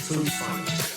food fight.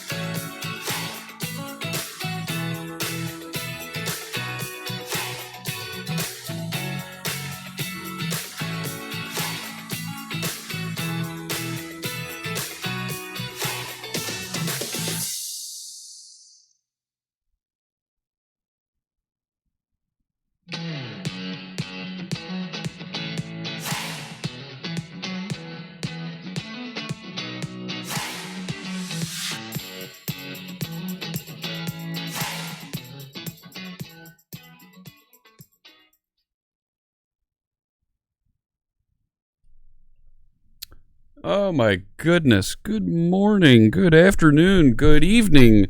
Oh my goodness. Good morning, good afternoon, good evening,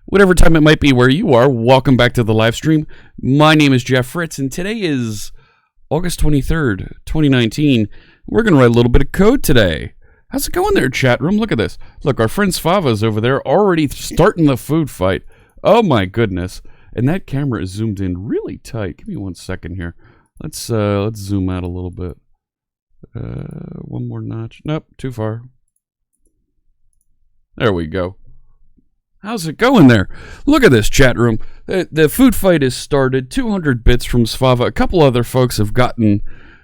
whatever time it might be where you are. Welcome back to the live stream. My name is Jeff Fritz, and today is August 23rd, 2019. We're going to write a little bit of code today. How's it going there, chat room? Look at this. Look, our friend Svava's over there already starting the food fight. Oh my goodness. And that camera is zoomed in really tight. Give me 1 second here. Let's zoom out a little bit. One more notch. Nope, too far. There we go. How's it going there? Look at this chat room. The food fight is started. 200 bits from Svava. A couple other folks have gotten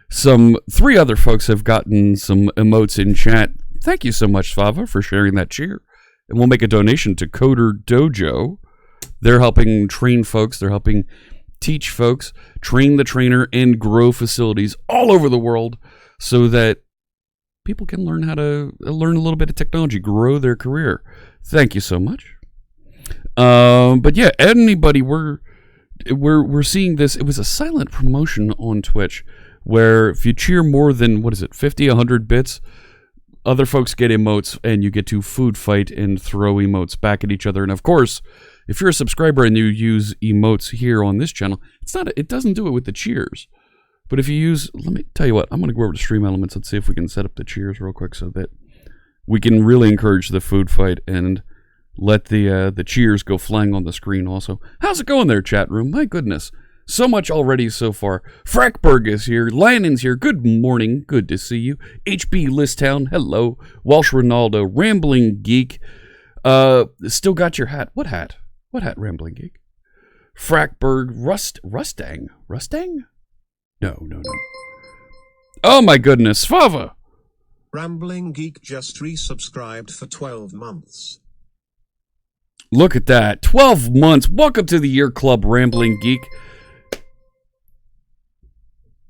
some. 3 other folks have gotten some emotes in chat. Thank you so much, Svava, for sharing that cheer. And we'll make a donation to Coder Dojo. They're helping train folks. They're helping teach folks, train the trainer, and grow facilities all over the world, so that people can learn how to learn a little bit of technology, grow their career. Thank you so much. But yeah, anybody, we're seeing this. It was a silent promotion on Twitch, where if you cheer more than 50, 100 bits, other folks get emotes, and you get to food fight and throw emotes back at each other. And of course, if you're a subscriber and you use emotes here on this channel, it doesn't do it with the cheers. But if you use, let me tell you what, I'm going to go over to Stream Elements. Let's see if we can set up the cheers real quick so that we can really encourage the food fight and let the cheers go flying on the screen also. How's it going there, chat room? My goodness. So much already so far. Frackberg is here. Lionon's here. Good morning. Good to see you. HB Listtown. Hello. Welsh Ronaldo. Rambling Geek. Still got your hat. What hat? What hat, Rambling Geek? Frackberg. Rustang? No. Oh my goodness, Svava! Rambling Geek just resubscribed for 12 months. Look at that. 12 months. Welcome to the Year Club, Rambling Geek.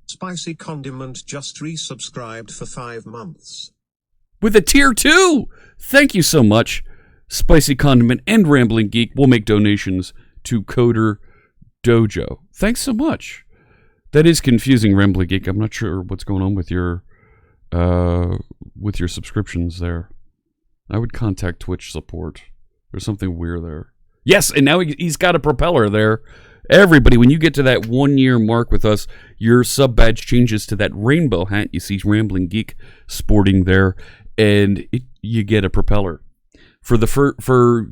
Spicy Condiment just resubscribed for 5 months. With a tier 2! Thank you so much. Spicy Condiment and Rambling Geek will make donations to Coder Dojo. Thanks so much. That is confusing, Rambling Geek. I'm not sure what's going on with your subscriptions there. I would contact Twitch support. There's something weird there. Yes, and now he's got a propeller there. Everybody, when you get to that 1 year mark with us, your sub badge changes to that rainbow hat you see Rambling Geek sporting there, and you get a propeller. For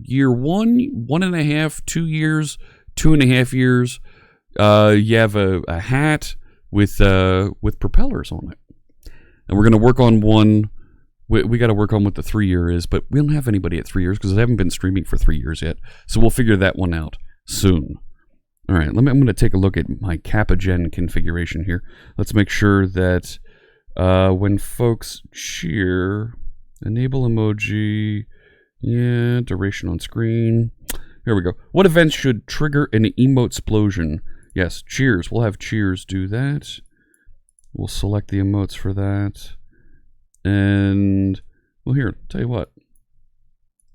year 1.5, 2 years, 2.5 years. You have a hat with propellers on it, and we're gonna work on one. We got to work on what the 3 year is, but we don't have anybody at 3 years because I haven't been streaming for 3 years yet. So we'll figure that one out soon. All right, I'm going to take a look at my CappaGen configuration here. Let's make sure that when folks cheer, enable emoji. Yeah, duration on screen. Here we go. What events should trigger an emote explosion? Yes, cheers. We'll have cheers do that. We'll select the emotes for that. And, well, here, tell you what.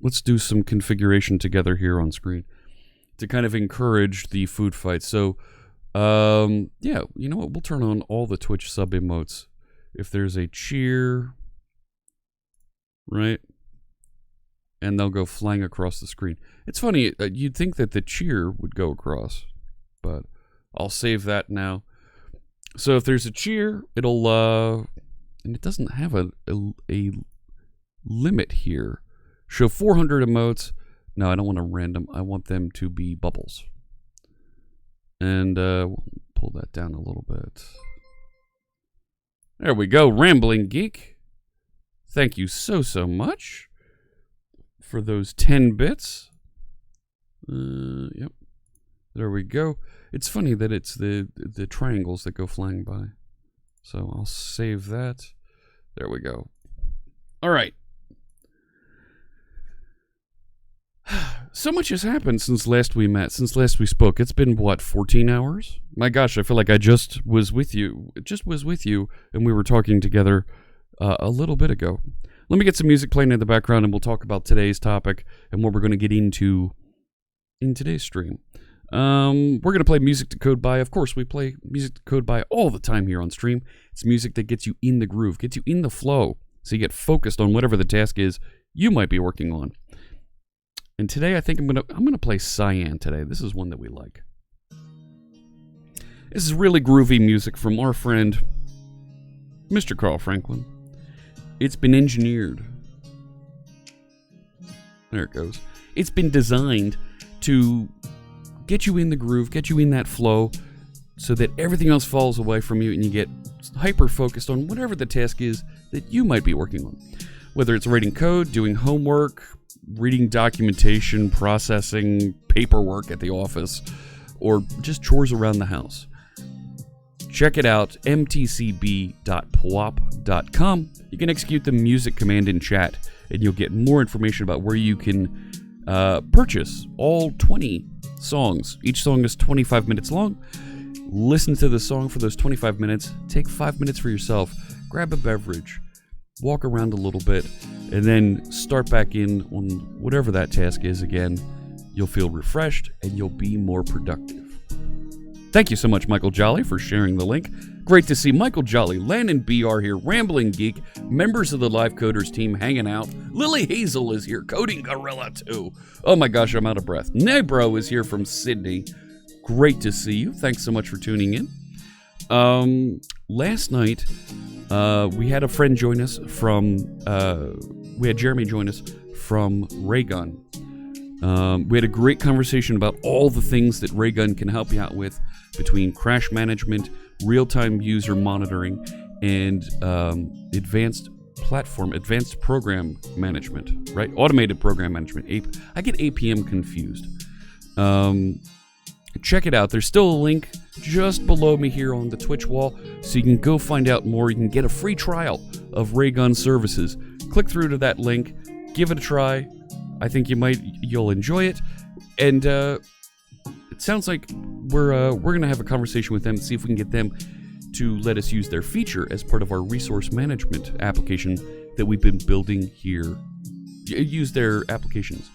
Let's do some configuration together here on screen to kind of encourage the food fight. So, yeah, you know what? We'll turn on all the Twitch sub emotes. If there's a cheer, right? And they'll go flying across the screen. It's funny, you'd think that the cheer would go across, but I'll save that now. So if there's a cheer, it'll, and it doesn't have a limit here. Show 400 emotes. No, I don't want a random. I want them to be bubbles. And we'll pull that down a little bit. There we go, Rambling Geek. Thank you so much for those 10 bits. Yep. There we go. It's funny that it's the triangles that go flying by. So I'll save that. There we go. All right. So much has happened since last we met, since last we spoke. It's been, what, 14 hours? My gosh, I feel like I just was with you, and we were talking together a little bit ago. Let me get some music playing in the background, and we'll talk about today's topic and what we're going to get into in today's stream. We're going to play music to code by. Of course, we play music to code by all the time here on stream. It's music that gets you in the groove, gets you in the flow, so you get focused on whatever the task is you might be working on. And today, I think I'm gonna play Cyan today. This is one that we like. This is really groovy music from our friend, Mr. Carl Franklin. It's been engineered. There it goes. It's been designed to get you in the groove, get you in that flow, so that everything else falls away from you and you get hyper-focused on whatever the task is that you might be working on. Whether it's writing code, doing homework, reading documentation, processing paperwork at the office, or just chores around the house. Check it out, mtcb.pwop.com. You can execute the music command in chat, and you'll get more information about where you can purchase all 20 songs. Each song is 25 minutes long. Listen to the song for those 25 minutes. Take 5 minutes for yourself. Grab a beverage. Walk around a little bit, and then start back in on whatever that task is again. You'll feel refreshed, and you'll be more productive. Thank you so much, Michael Jolly, for sharing the link. Great to see Michael Jolly, Landon BR here, Rambling Geek, members of the Live Coders team hanging out. Lily Hazel is here, Coding Gorilla too. Oh my gosh, I'm out of breath. Nebro is here from Sydney. Great to see you. Thanks so much for tuning in. Last night, we had a friend join us from, we had Jeremy join us from Raygun. We had a great conversation about all the things that Raygun can help you out with between crash management, real-time user monitoring, and advanced program management, right? Automated program management. I get APM confused. Check it out. There's still a link just below me here on the Twitch wall, so you can go find out more. You can get a free trial of Raygun services. Click through to that link. Give it a try. I think you'll enjoy it. And it sounds like we're gonna have a conversation with them to see if we can get them to let us use their feature as part of our resource management application that we've been building here. Use their applications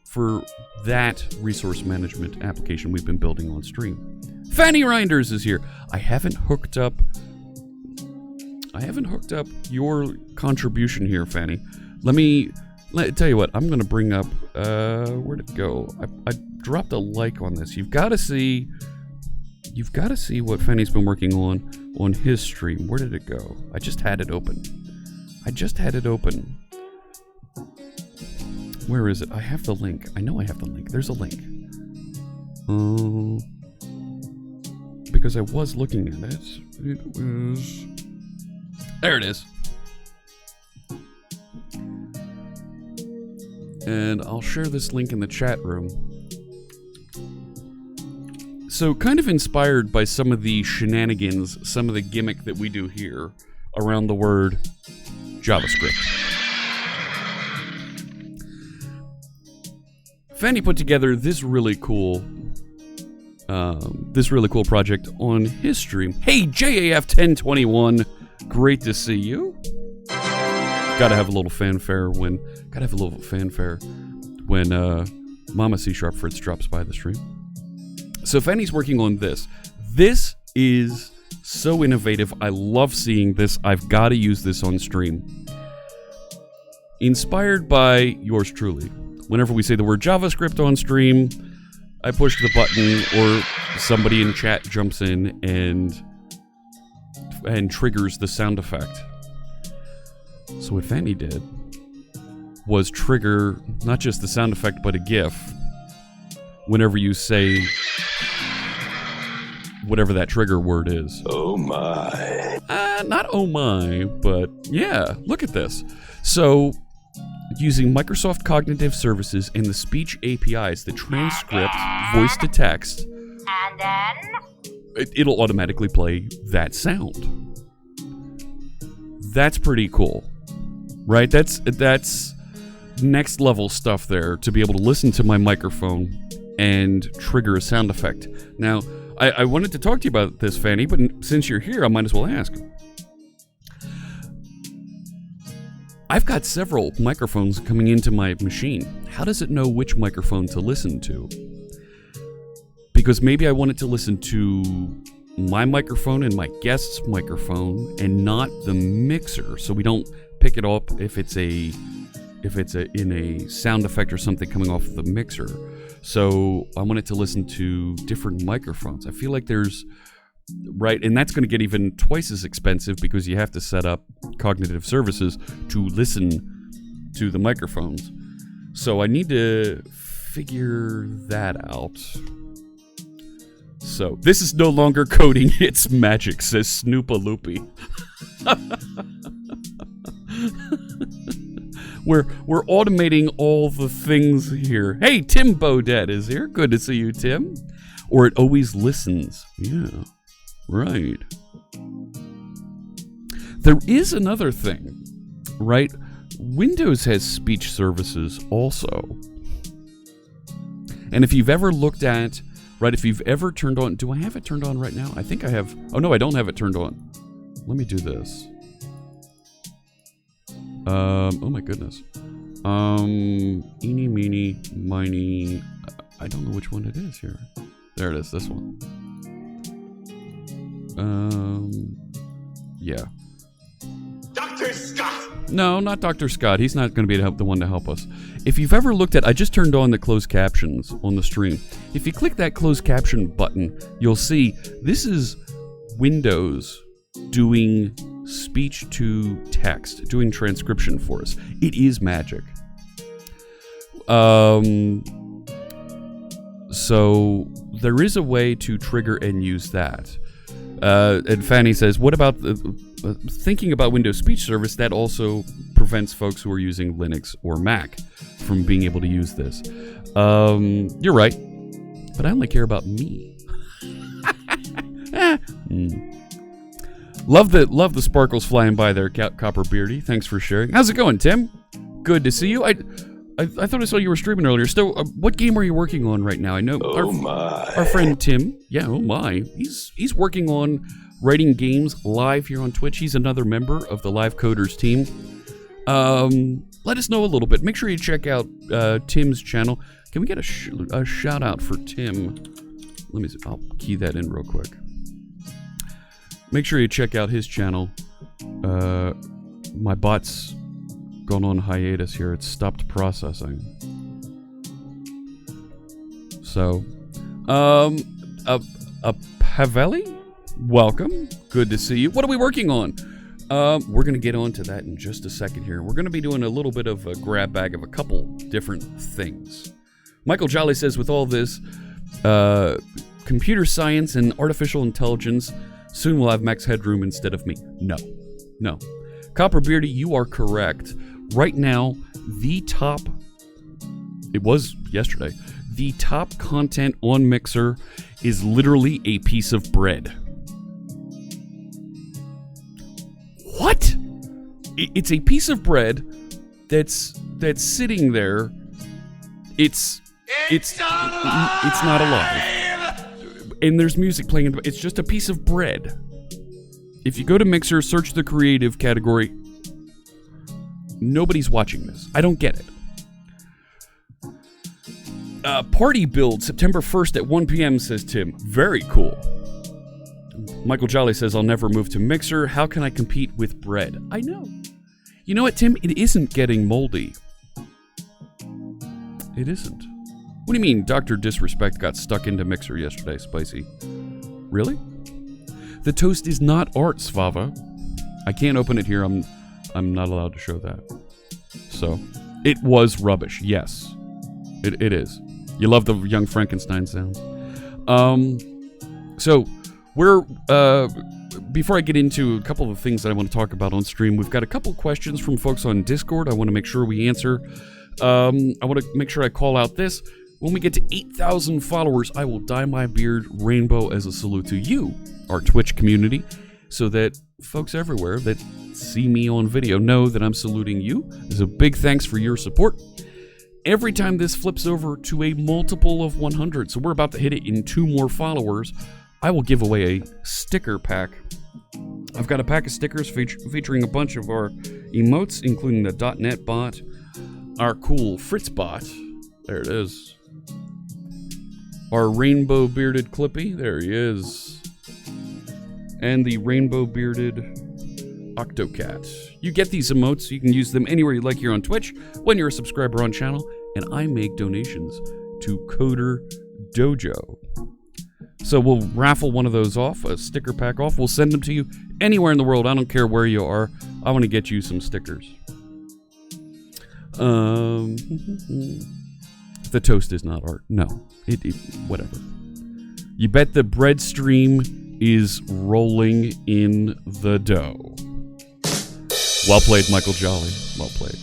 for that resource management application we've been building on stream. Fanny Reinders is here. I haven't hooked up your contribution here, Fanny. Let tell you what, I'm going to bring up, where'd it go? I dropped a like on this. You've got to see what Fanny's been working on his stream. Where did it go? I just had it open. Where is it? I have the link. I know I have the link. There's a link. Because I was looking at it. It was... There it is. And I'll share this link in the chat room. So, kind of inspired by some of the shenanigans, some of the gimmick that we do here around the word JavaScript. Fanny put together this really cool project on his stream. Hey, JAF1021, great to see you. Gotta have a little fanfare when Mama C Sharp Fritz drops by the stream. So Fanny's working on this. This is so innovative. I love seeing this. I've got to use this on stream. Inspired by yours truly. Whenever we say the word JavaScript on stream, I push the button or somebody in chat jumps in and triggers the sound effect. So what Fanny did was trigger not just the sound effect but a GIF whenever you say whatever that trigger word is. Oh my. Not oh my, but yeah, look at this. So using Microsoft Cognitive Services and the speech APIs, the transcript, voice to text, And then? it'll automatically play that sound. That's pretty cool, right? That's next level stuff there, to be able to listen to my microphone and trigger a sound effect. Now, I wanted to talk to you about this, Fanny, but since you're here, I might as well ask. I've got several microphones coming into my machine. How does it know which microphone to listen to? Because maybe I want it to listen to my microphone and my guest's microphone and not the mixer, so we don't pick it up if it's in a sound effect or something coming off of the mixer. So I want it to listen to different microphones. I feel like there's, right, and that's going to get even twice as expensive because you have to set up Cognitive Services to listen to the microphones. So I need to figure that out. So this is no longer coding, it's magic, says Snoopaloopy. We're automating all the things here. Hey, Tim Bodette is here. Good to see you, Tim. Or it always listens. Yeah, right. There is another thing, right? Windows has speech services also. And if you've ever looked at, right, if you've ever turned on, do I have it turned on right now? I think I have. Oh, no, I don't have it turned on. Let me do this. Oh my goodness. Eeny, meeny, miny. I don't know which one it is here. There it is, this one. Yeah. Dr. Scott! No, not Dr. Scott. He's not going to be the one to help us. If you've ever looked at, I just turned on the closed captions on the stream. If you click that closed caption button, you'll see this is Windows doing speech to text, doing transcription for us. It is magic. So there is a way to trigger and use that. And Fanny says, what about thinking about Windows Speech Service? That also prevents folks who are using Linux or Mac from being able to use this. You're right, but I only care about me. Love the sparkles flying by there, Copper Beardy. Thanks for sharing. How's it going, Tim? Good to see you. I thought I saw you were streaming earlier. Still, what game are you working on right now? I know our friend Tim. Yeah, oh my. He's working on writing games live here on Twitch. He's another member of the Live Coders team. Let us know a little bit. Make sure you check out Tim's channel. Can we get a shout out for Tim? Let me see. I'll key that in real quick. Make sure you check out his channel. My bot's gone on hiatus here. It's stopped processing. So, Paveli, welcome. Good to see you. What are we working on? We're going to get on to that in just a second here. We're going to be doing a little bit of a grab bag of a couple different things. Michael Jolly says, with all this computer science and artificial intelligence, soon we'll have Max Headroom instead of me. No. Copper Beardy, you are correct. Right now, it was yesterday, the top content on Mixer is literally a piece of bread. What? It's a piece of bread that's sitting there. It's not alive. And there's music playing. It's just a piece of bread. If you go to Mixer, search the creative category, nobody's watching this. I don't get it. Party build September 1st at 1 p.m. says Tim. Very cool. Michael Jolly says, I'll never move to Mixer. How can I compete with bread? I know. You know what, Tim? It isn't getting moldy. It isn't. What do you mean Dr. Disrespect got stuck into Mixer yesterday, Spicy? Really? The toast is not art, Svava. I can't open it here. I'm not allowed to show that. So, it was rubbish. Yes. It is. You love the Young Frankenstein sounds. So, we're before I get into a couple of things that I want to talk about on stream, we've got a couple questions from folks on Discord I want to make sure we answer. I want to make sure I call out this. When we get to 8,000 followers, I will dye my beard rainbow as a salute to you, our Twitch community, so that folks everywhere that see me on video know that I'm saluting you. There's a big thanks for your support. Every time this flips over to a multiple of 100, so we're about to hit it in 2 more followers, I will give away a sticker pack. I've got a pack of stickers featuring a bunch of our emotes, including the .NET bot, our cool Fritz bot, there it is, our rainbow bearded Clippy, there he is, and the rainbow bearded Octocat. You get these emotes, you can use them anywhere you like here on Twitch, when you're a subscriber on channel, and I make donations to Coder Dojo. So we'll raffle one of those off, a sticker pack off. We'll send them to you anywhere in the world. I don't care where you are. I want to get you some stickers. The toast is not art. No, whatever. You bet the bread stream is rolling in the dough. Well played, Michael Jolly. Well played.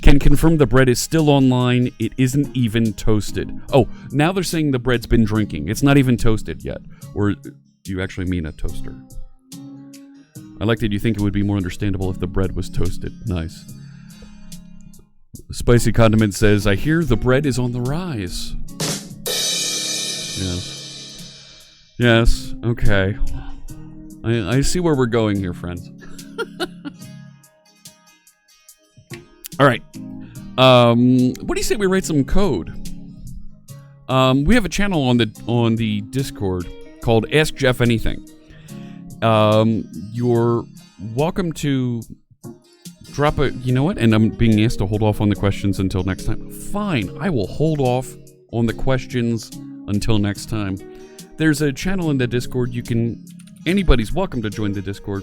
Can confirm the bread is still online. It isn't even toasted. Oh, now they're saying the bread's been drinking. It's not even toasted yet. Or do you actually mean a toaster? I like that you think it would be more understandable if the bread was toasted. Nice. Spicy Condiment says, I hear the bread is on the rise. Yes. Yes, okay. I see where we're going here, friends. All right. What do you say we write some code? We have a channel on the Discord called Ask Jeff Anything. You're welcome to drop a... You know what? And I'm being asked to hold off on the questions until next time. Fine. I will hold off on the questions until next time. There's a channel in the Discord. Anybody's welcome to join the Discord.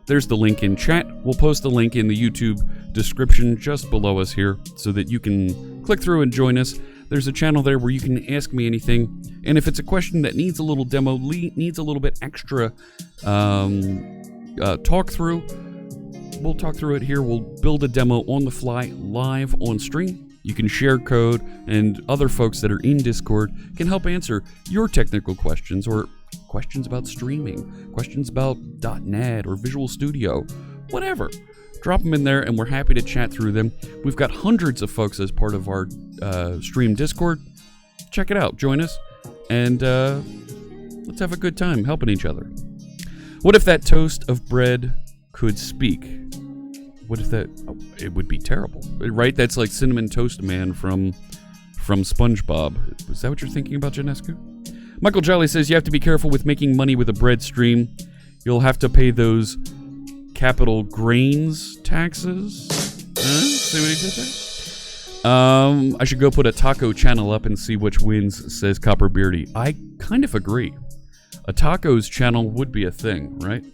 There's the link in chat. We'll post the link in the YouTube description just below us here so that you can click through and join us. There's a channel there where you can ask me anything. And if it's a question that needs a little demo, needs a little bit extra talk through, we'll talk through it here. We'll build a demo on the fly live on stream. You can share code, and other folks that are in Discord can help answer your technical questions or questions about streaming, questions about .NET or Visual Studio, whatever. Drop them in there, and we're happy to chat through them. We've got hundreds of folks as part of our stream Discord. Check it out. Join us, and let's have a good time helping each other. What if that toast of bread could speak? What if that... Oh, it would be terrible, right? That's like Cinnamon Toast Man from SpongeBob. Was that what you're thinking about, Janescu? Michael Jolly says you have to be careful with making money with a bread stream. You'll have to pay those capital grains taxes. See what he did there? I should go put a taco channel up and see which wins, says Copper Beardy. I kind of agree. A tacos channel would be a thing, right?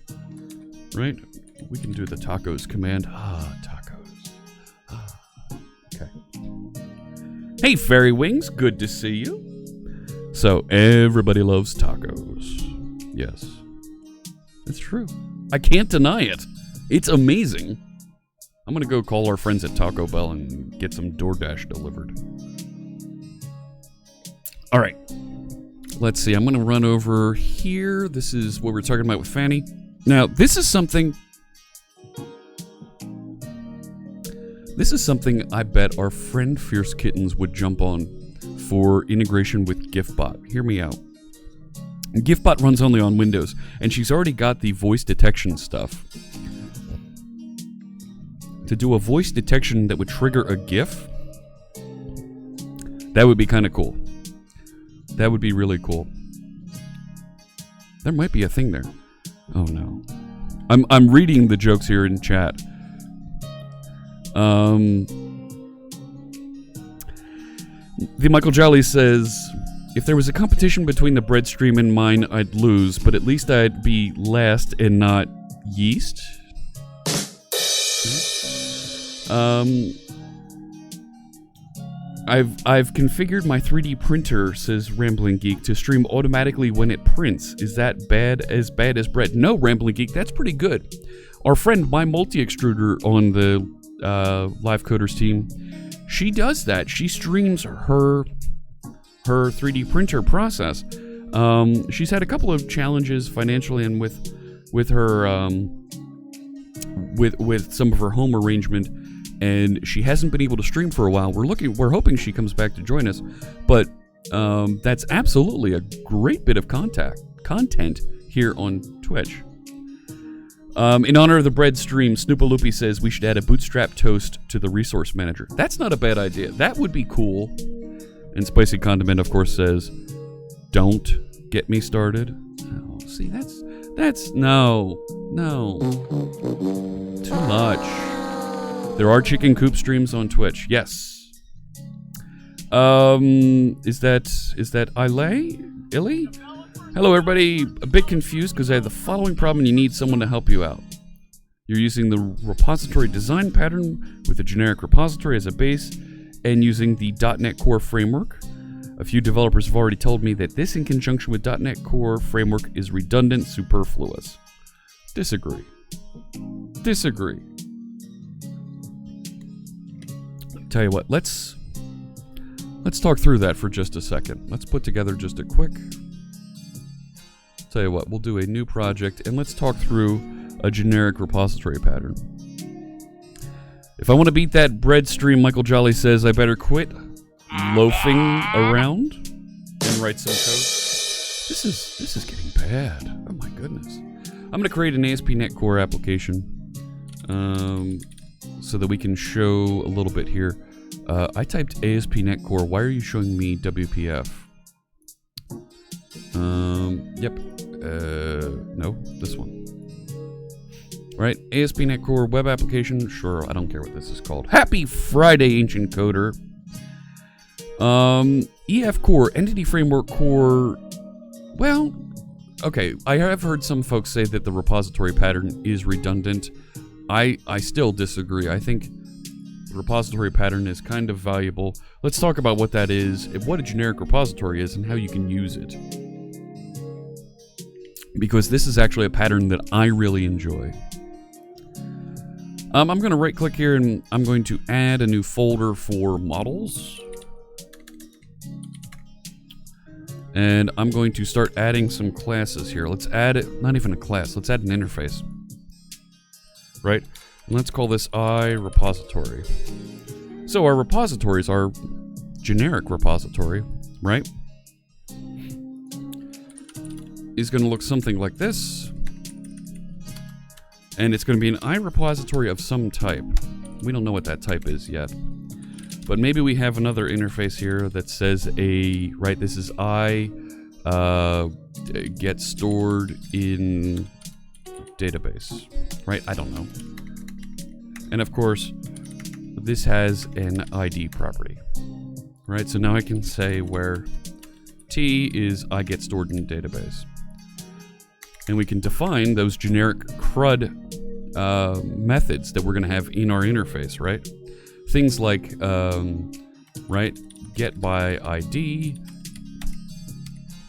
Right? We can do the tacos command. Tacos. Okay. Hey, Fairy Wings. Good to see you. So, everybody loves tacos. Yes. It's true. I can't deny it. It's amazing. I'm going to go call our friends at Taco Bell and get some DoorDash delivered. All right. Let's see. I'm going to run over here. This is what we're talking about with Fanny. Now, this is something I bet our friend Fierce Kittens would jump on for integration with GIFbot. Hear me out. GIFbot runs only on Windows, and she's already got the voice detection stuff. To do a voice detection that would trigger a GIF, that would be kind of cool. That would be really cool. There might be a thing there. Oh no. I'm reading the jokes here in chat. The Michael Jolly says, if there was a competition between the bread stream and mine, I'd lose, but at least I'd be last and not yeast. I've configured my 3D printer, says Rambling Geek, to stream automatically when it prints. Is that bad as bread? No, Rambling Geek, that's pretty good. Our friend, my multi-extruder on the Live Coders team, she does that. She streams her 3D printer process. She's had a couple of challenges financially and with her with some of her home arrangement, and she hasn't been able to stream for a while. We're hoping she comes back to join us, but that's absolutely a great bit of content here on Twitch. In honor of the bread stream, Snoopaloopy says we should add a bootstrap toast to the resource manager. That's not a bad idea. That would be cool. And Spicy Condiment, of course, says, don't get me started. Oh, see, that's no. Too much. There are chicken coop streams on Twitch. Yes. Is that Illy? Hello, everybody. A bit confused because I have the following problem and you need someone to help you out. You're using the repository design pattern with a generic repository as a base and using the .NET Core framework. A few developers have already told me that this in conjunction with .NET Core framework is redundant, superfluous. Disagree. Tell you what, let's talk through that for just a second. Let's put together just a quick... Tell you what, we'll do a new project and let's talk through a generic repository pattern. If I want to beat that bread stream, Michael Jolly says I better quit loafing around and write some code. This is getting bad. Oh my goodness. I'm going to create an ASP.NET Core application so that we can show a little bit here. I typed ASP.NET Core. Why are you showing me WPF? Yep. No, this one. Right, ASP.NET Core web application. Sure, I don't care what this is called. Happy Friday, Ancient Coder. EF Core, Entity Framework Core. Well, okay, I have heard some folks say that the repository pattern is redundant. I still disagree. I think the repository pattern is kind of valuable. Let's talk about what that is, what a generic repository is, and how you can use it. Because this is actually a pattern that I really enjoy. I'm going to right-click here and I'm going to add a new folder for models. And I'm going to start adding some classes here. Let's add it, not even a class, let's add an interface. Right? And let's call this iRepository. So our repositories are generic repository, right? Is going to look something like this. And it's going to be an iRepository of some type. We don't know what that type is yet. But maybe we have another interface here that says right, this is get stored in database. Right? I don't know. And of course, this has an ID property. Right? So now I can say where T is I get stored in database. And we can define those generic CRUD methods that we're going to have in our interface, right? Things like, right, get by ID,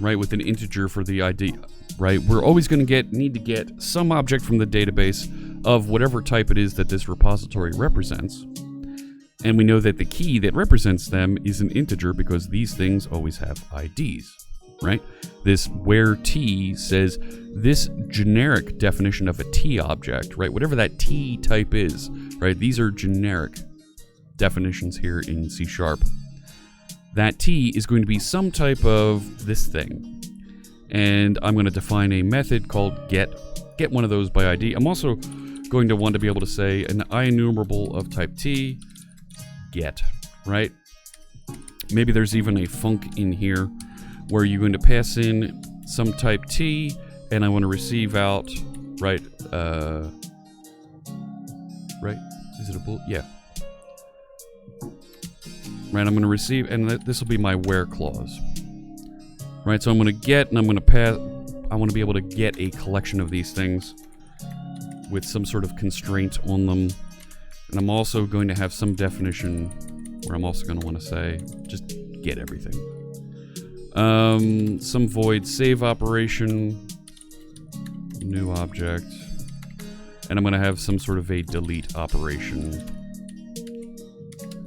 right, with an integer for the ID, right? We're always going to need to get some object from the database of whatever type it is that this repository represents. And we know that the key that represents them is an integer because these things always have IDs. Right? This where T says this generic definition of a T object, right? Whatever that T type is, right? These are generic definitions here in C#. That T is going to be some type of this thing. And I'm going to define a method called get one of those by ID. I'm also going to want to be able to say an IEnumerable of type T, get, right? Maybe there's even a func in here where you're going to pass in some type T, and I want to receive out, right, right, is it a bool? Yeah. Right, I'm going to receive, and this will be my where clause. Right, so I'm going to get, and I'm going to pass, I want to be able to get a collection of these things with some sort of constraint on them. And I'm also going to have some definition, where I'm also going to want to say, just get everything. Some void save operation, new object, and I'm going to have some sort of a delete operation.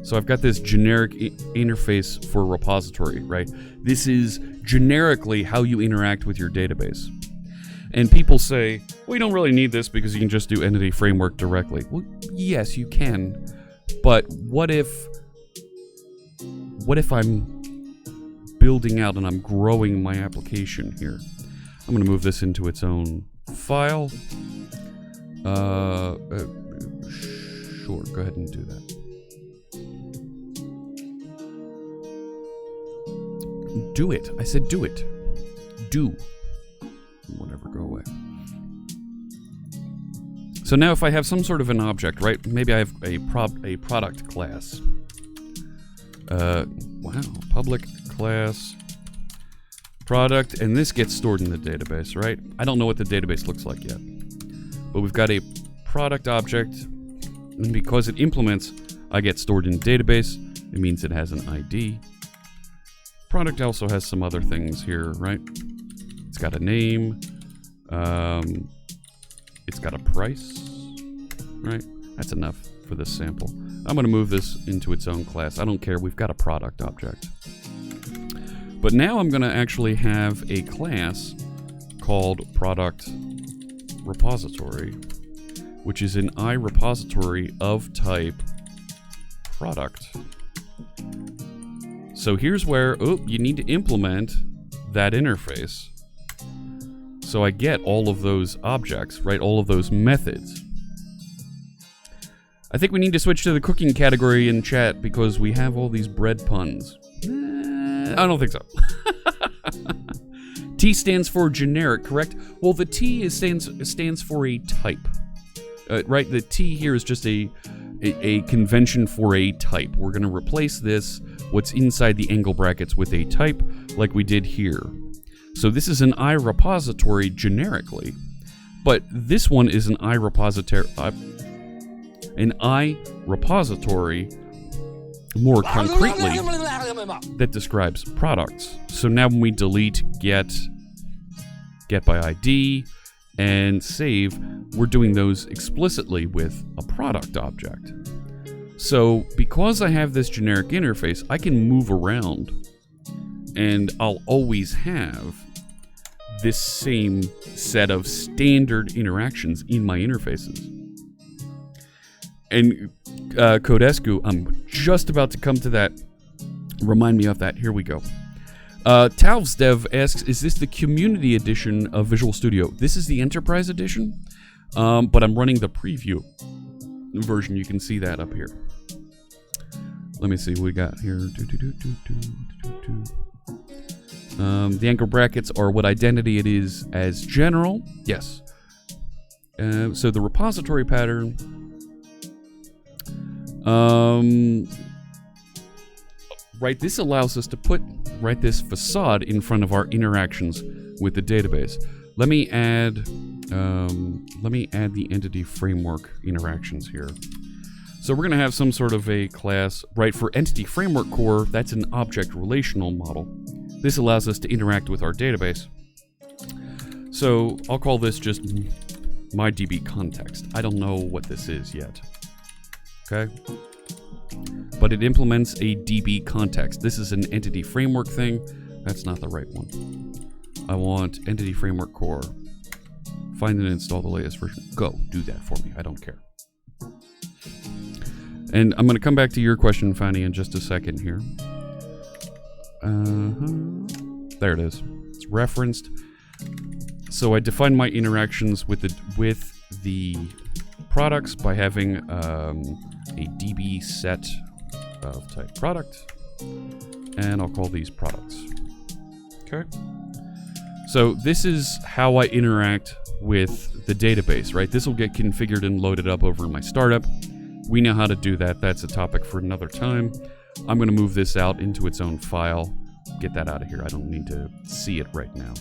So I've got this generic interface for repository, right? This is generically how you interact with your database. And people say, well, you don't really need this because you can just do entity framework directly. Well, yes, you can. But what if I'm building out and I'm growing my application here? I'm going to move this into its own file. Sure, go ahead and do that. Do it. I said do it. Do. Whatever, go away. So now if I have some sort of an object, right? Maybe I have a product class. Wow, public class product, and this gets stored in the database, right? I don't know what the database looks like yet. But we've got a product object, and because it implements, I get stored in database. It means it has an ID. Product also has some other things here, right? It's got a name. It's got a price, right? That's enough for this sample. I'm going to move this into its own class. I don't care. We've got a product object. But now I'm going to actually have a class called product repository, which is an iRepository of type product. So here's where, you need to implement that interface. So I get all of those objects, right? All of those methods. I think we need to switch to the cooking category in chat because we have all these bread puns. I don't think so. T stands for generic, correct? Well, the T stands for a type. Right? The T here is just a convention for a type. We're going to replace this, what's inside the angle brackets, with a type like we did here. So this is an iRepository generically, but this one is an iRepository more concretely that describes products. So now when we delete get by ID, and save, we're doing those explicitly with a product object. So because I have this generic interface, I can move around and I'll always have this same set of standard interactions in my interfaces. And Codescu, I'm just about to come to that. Remind me of that. Here we go. Talvsdev asks, is this the community edition of Visual Studio? This is the enterprise edition, but I'm running the preview version. You can see that up here. Let me see what we got here. The anchor brackets are what identity it is as general. Yes. So the repository pattern. Right, this allows us to put this facade in front of our interactions with the database. Let me add the entity framework interactions here. So we're going to have some sort of a class, right? For entity framework core, that's an object relational model. This allows us to interact with our database. So I'll call this just my DB context. I don't know what this is yet. Okay. But it implements a DB context. This is an entity framework thing. That's not the right one. I want entity framework core. Find and install the latest version. Go, do that for me. I don't care. And I'm going to come back to your question, Fanny, in just a second here. There it is. It's referenced. So I define my interactions with the products by having a DB set of type product, and I'll call these products. Okay. So this is how I interact with the database, right? This will get configured and loaded up over in my startup. We know how to do that. That's a topic for another time. I'm going to move this out into its own file. Get that out of here. I don't need to see it right now.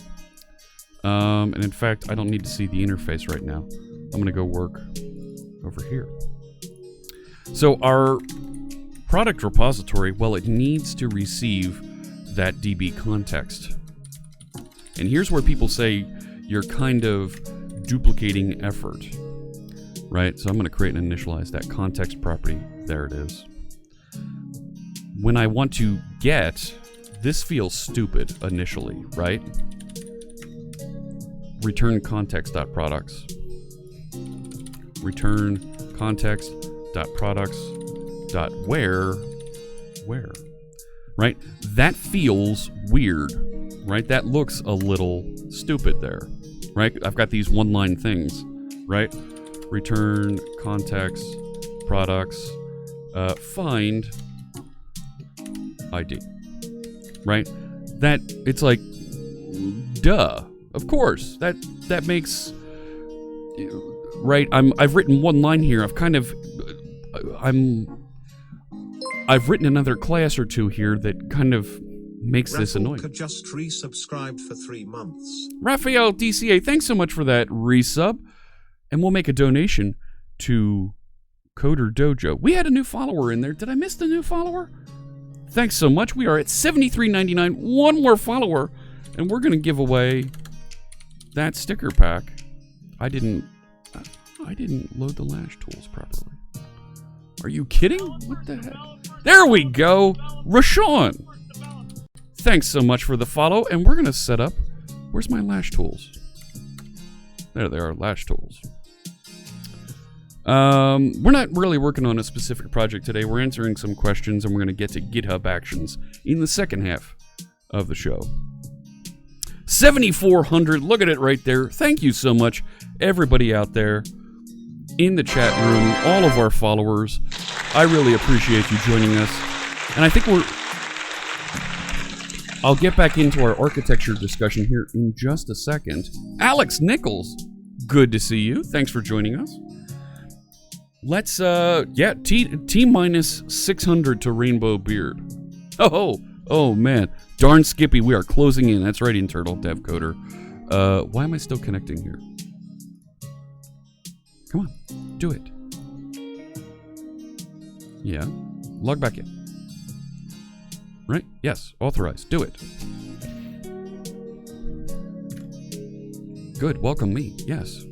And in fact, I don't need to see the interface right now. I'm going to go work over here. So our product repository, well, it needs to receive that DB context. And here's where people say you're kind of duplicating effort, right? So I'm going to create and initialize that context property. There it is. When I want to get, this feels stupid initially, right? Return context.products. Return context.products.where, right? That feels weird, right? That looks a little stupid there, right? I've got these one-line things, right? Return context products, find ID, right? That, it's like, duh, of course, that makes, right? I've written one line here. I've written another class or two here that kind of makes this annoying. Just resubscribed for 3 months. Raphael DCA, thanks so much for that resub. And we'll make a donation to Coder Dojo. We had a new follower in there. Did I miss the new follower? Thanks so much. We are at $73.99. One more follower, and we're going to give away that sticker pack. I didn't load the lash tools properly. Are you kidding? What the heck? There we go. Rashawn. Thanks so much for the follow, and we're going to set up. Where's my lash tools? There they are, lash tools. We're not really working on a specific project today. We're answering some questions, and we're going to get to GitHub Actions in the second half of the show. 7,400. Look at it right there. Thank you so much, everybody out there in the chat room, all of our followers. I really appreciate you joining us. And I think I'll get back into our architecture discussion here in just a second. Alex Nichols, good to see you. Thanks for joining us. Let's, T minus 600 to Rainbow Beard. Oh man. Darn Skippy, we are closing in. That's right, Internal Dev Coder. Why am I still connecting here? Come on, do it. Yeah, log back in. Right? Yes, authorize. Do it. Good, welcome me. Yes.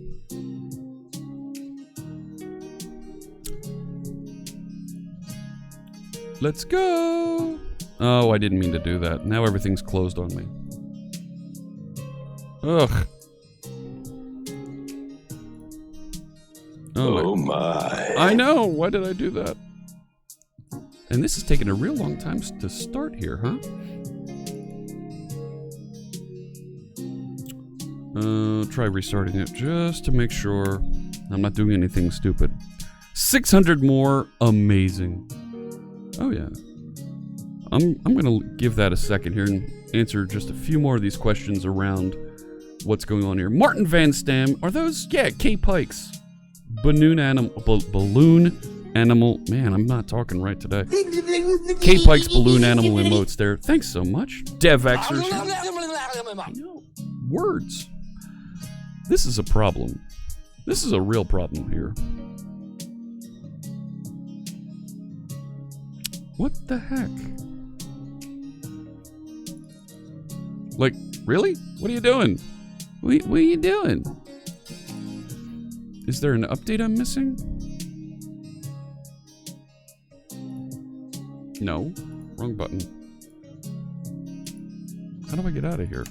Let's go. Oh, I didn't mean to do that. Now everything's closed on me. Ugh. Oh my. I know. Why did I do that? And this is taking a real long time to start here, huh? Try restarting it just to make sure I'm not doing anything stupid. 600 more. Amazing. Oh yeah. I'm gonna give that a second here and answer just a few more of these questions around what's going on here. Martin Van Stam, are those? Yeah, K Pikes. Balloon animal. Man, I'm not talking right today. K Pikes balloon animal emotes there. Thanks so much. DevXers. I know. Words. This is a problem. This is a real problem here. What the heck? Like, really? What are you doing? What are you doing? Is there an update I'm missing? No. Wrong button. How do I get out of here?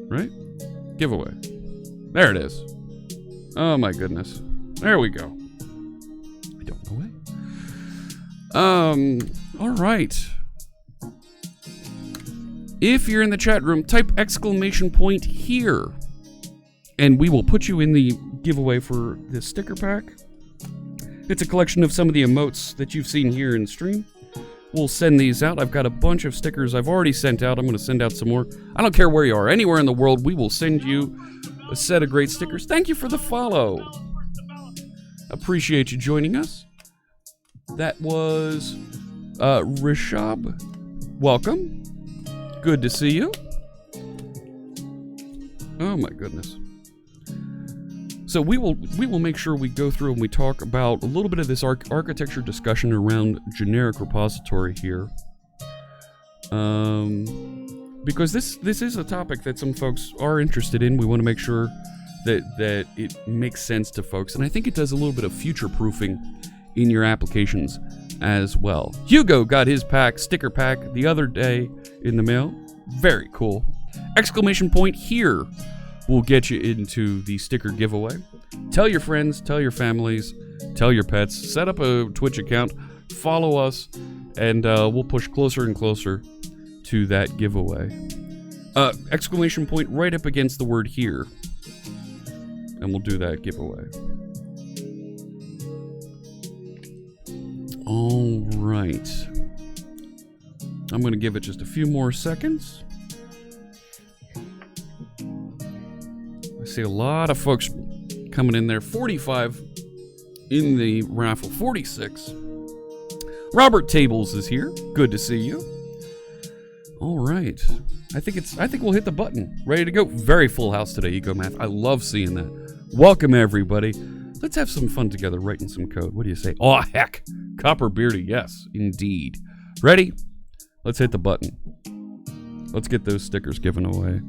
Right? Giveaway. There it is. Oh my goodness. There we go. I don't know why. All right. If you're in the chat room, type exclamation point here, and we will put you in the giveaway for this sticker pack. It's a collection of some of the emotes that you've seen here in stream. We'll send these out. I've got a bunch of stickers I've already sent out. I'm going to send out some more. I don't care where you are. Anywhere in the world, we will send you a set of great stickers. Thank you for the follow. Appreciate you joining us. That was Rishab. Welcome. Good to see you. Oh my goodness. So we will make sure we go through and we talk about a little bit of this architecture discussion around generic repository here. Because this is a topic that some folks are interested in. We want to make sure that it makes sense to folks, and I think it does a little bit of future-proofing in your applications as well. Hugo got his sticker pack the other day in the mail. Very cool. Exclamation point here will get you into the sticker giveaway. Tell your friends, tell your families, tell your pets, set up a Twitch account, follow us, and we'll push closer and closer to that giveaway. Exclamation point right up against the word here, and we'll do that giveaway. All right. I'm going to give it just a few more seconds. I see a lot of folks coming in there. 45 in the raffle. 46. Robert Tables is here. Good to see you. All right. I think we'll hit the button. Ready to go. Very full house today, Eco Math. I love seeing that. Welcome, everybody. Let's have some fun together writing some code. What do you say? Oh, heck. Copper Beardy. Yes, indeed. Ready? Let's hit the button. Let's get those stickers given away.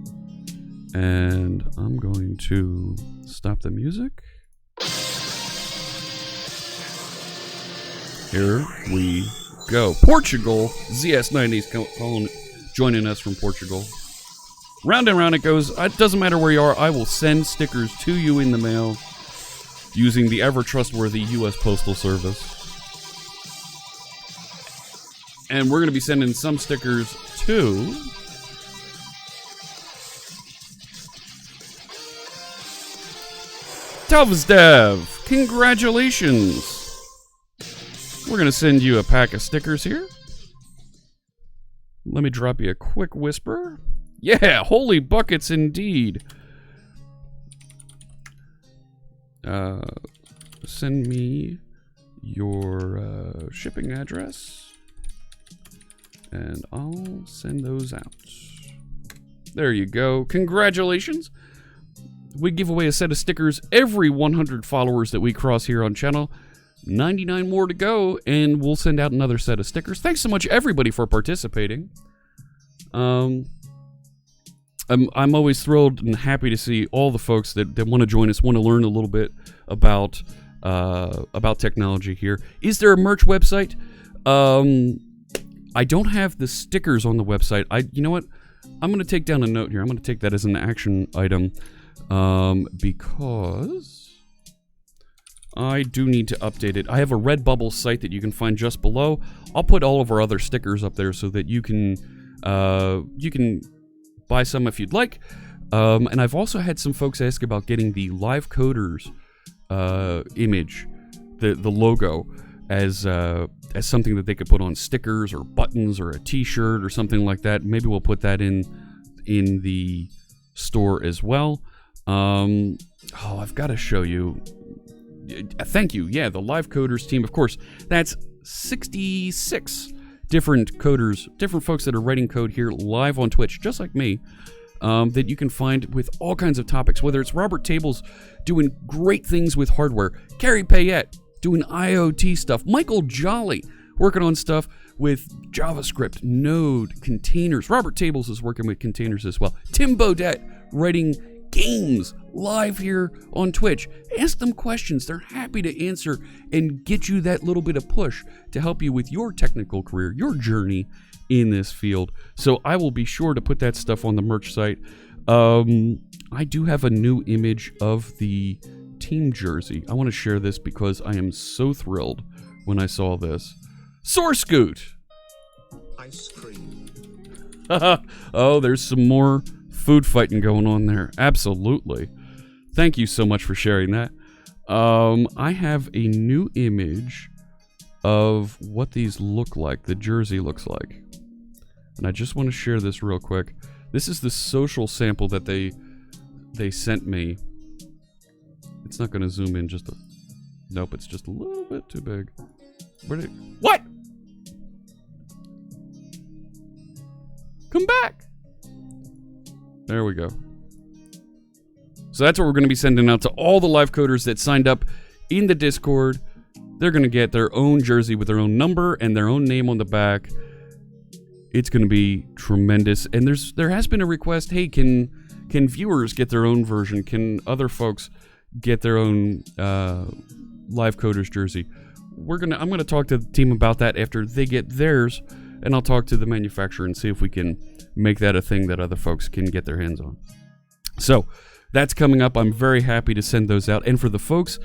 And I'm going to stop the music. Here we go. Portugal. ZS90's joining us from Portugal. Round and round it goes. It doesn't matter where you are. I will send stickers to you in the mail using the ever-trustworthy U.S. Postal Service. And we're going to be sending some stickers to Tavsdev. Congratulations. We're going to send you a pack of stickers here. Let me drop you a quick whisper. Yeah, holy buckets indeed. Send me your shipping address, and I'll send those out. There you go. Congratulations. We give away a set of stickers every 100 followers that we cross here on channel. 99 more to go, and we'll send out another set of stickers. Thanks so much, everybody, for participating. I'm always thrilled and happy to see all the folks that want to join us, want to learn a little bit about technology here. Is there a merch website? I don't have the stickers on the website. You know what? I'm going to take down a note here. I'm going to take that as an action item because I do need to update it. I have a Redbubble site that you can find just below. I'll put all of our other stickers up there so that you can buy some if you'd like. And I've also had some folks ask about getting the Live Coders image, the logo, as something that they could put on stickers or buttons or a T-shirt or something like that. Maybe we'll put that in the store as well. I've got to show you. Thank you. Yeah, the Live Coders team. Of course, that's 66 different coders, different folks that are writing code here live on Twitch, just like me, that you can find with all kinds of topics, whether it's Robert Tables doing great things with hardware, Carrie Payette doing IoT stuff, Michael Jolly working on stuff with JavaScript, Node, containers. Robert Tables is working with containers as well. Tim Bodette writing games live here on Twitch. Ask them questions. They're happy to answer and get you that little bit of push to help you with your technical career, your journey in this field. So I will be sure to put that stuff on the merch site. I do have a new image of the team jersey. I want to share this because I am so thrilled when I saw this. Sourcegoot! Ice cream. Oh, there's some more food fighting going on there. Absolutely. Thank you so much for sharing that. I have a new image of what these look like, the jersey looks like. And I just want to share this real quick. This is the social sample that they sent me. It's not going to zoom in just a... Nope, it's just a little bit too big. What? Come back! There we go. So that's what we're going to be sending out to all the live coders that signed up in the Discord. They're going to get their own jersey with their own number and their own name on the back. It's going to be tremendous. And there has been a request, hey, can viewers get their own version? Can other folks get their own live coders jersey? I'm going to talk to the team about that after they get theirs, and I'll talk to the manufacturer and see if we can make that a thing that other folks can get their hands on. So that's coming up. I'm very happy to send those out. And for the folks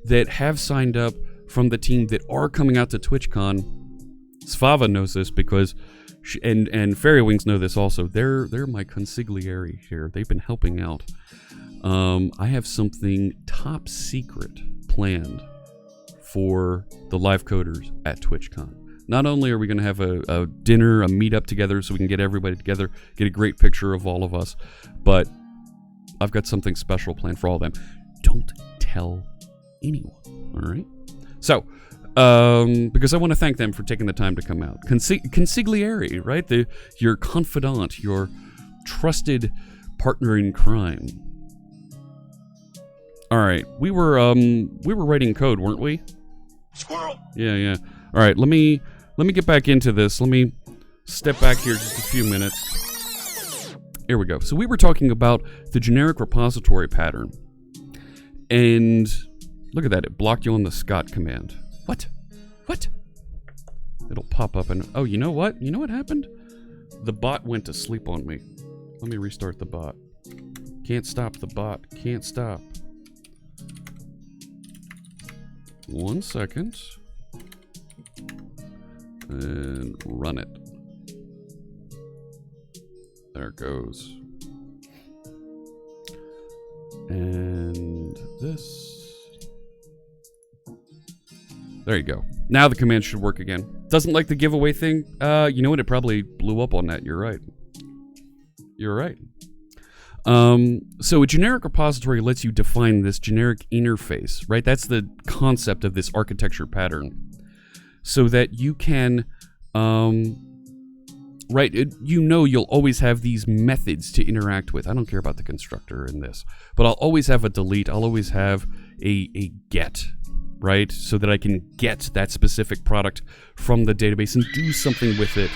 that have signed up from the team that are coming out to TwitchCon, Svava knows this because and Fairy Wings know this also. They're my consigliere here. They've been helping out. I have something top secret planned for the live coders at TwitchCon. Not only are we going to have a dinner, a meetup together so we can get everybody together, get a great picture of all of us, but I've got something special planned for all of them. Don't tell anyone, all right? So, because I want to thank them for taking the time to come out. Consigliere, right? Your confidant, your trusted partner in crime. All right, we were writing code, weren't we? Squirrel. Yeah. All right, let me get back into this. Let me step back here just a few minutes. Here we go. So we were talking about the generic repository pattern. And look at that. It blocked you on the Scott command. What? It'll pop up and... Oh, you know what? You know what happened? The bot went to sleep on me. Let me restart the bot. Can't stop the bot. Can't stop. 1 second. And run it. There it goes. And this. There you go. Now the command should work again. Doesn't like the giveaway thing? You know what? It probably blew up on that. You're right. So a generic repository lets you define this generic interface, right? That's the concept of this architecture pattern. So that you can, you'll always have these methods to interact with. I don't care about the constructor in this, but I'll always have a delete. I'll always have a get, right? So that I can get that specific product from the database and do something with it.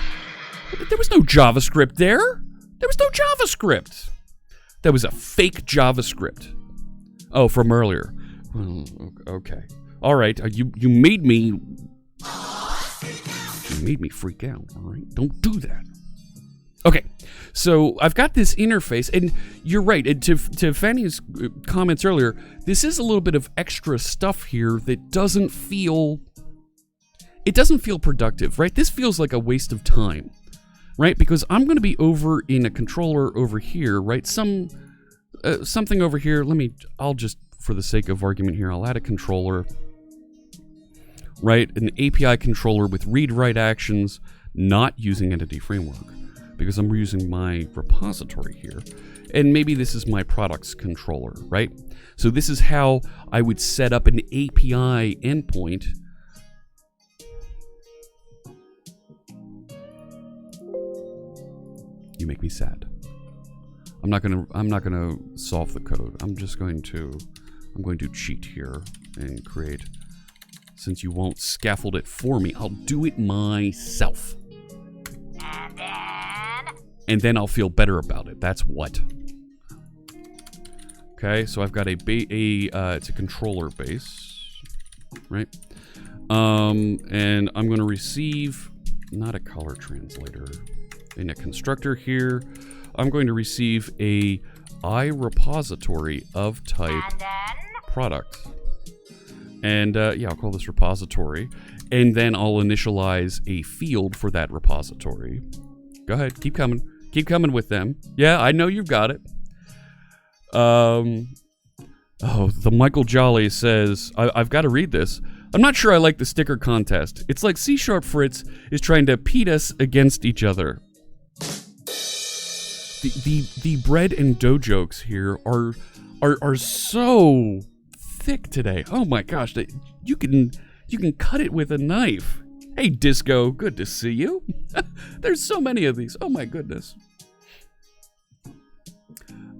There was no JavaScript there. There was no JavaScript. That was a fake JavaScript. Oh, from earlier. Okay. All right. You made me freak out. All right. Don't do that. Okay. So I've got this interface, and you're right. And to Fanny's comments earlier, this is a little bit of extra stuff here that doesn't feel productive, right? This feels like a waste of time. Right, because I'm going to be over in a controller over here, right? Something over here. I'll just, for the sake of argument here, I'll add a controller, right? An API controller with read-write actions, not using Entity Framework, because I'm using my repository here. And maybe this is my products controller, right? So this is how I would set up an API endpoint. You make me sad. I'm not gonna solve the code. I'm going to cheat here and create. Since you won't scaffold it for me, I'll do it myself. And then I'll feel better about it. That's what. Okay, so I've got it's a controller base, right? And I'm going to receive not a color translator. In a constructor here, I'm going to receive a iRepository of type product. And I'll call this repository. And then I'll initialize a field for that repository. Go ahead, keep coming. Keep coming with them. Yeah, I know you've got it. The Michael Jolly says, I've got to read this. I'm not sure I like the sticker contest. It's like C# Fritz is trying to pit us against each other. The bread and dough jokes here are so thick today. Oh my gosh, you can cut it with a knife. Hey Disco, good to see you. There's so many of these. Oh my goodness.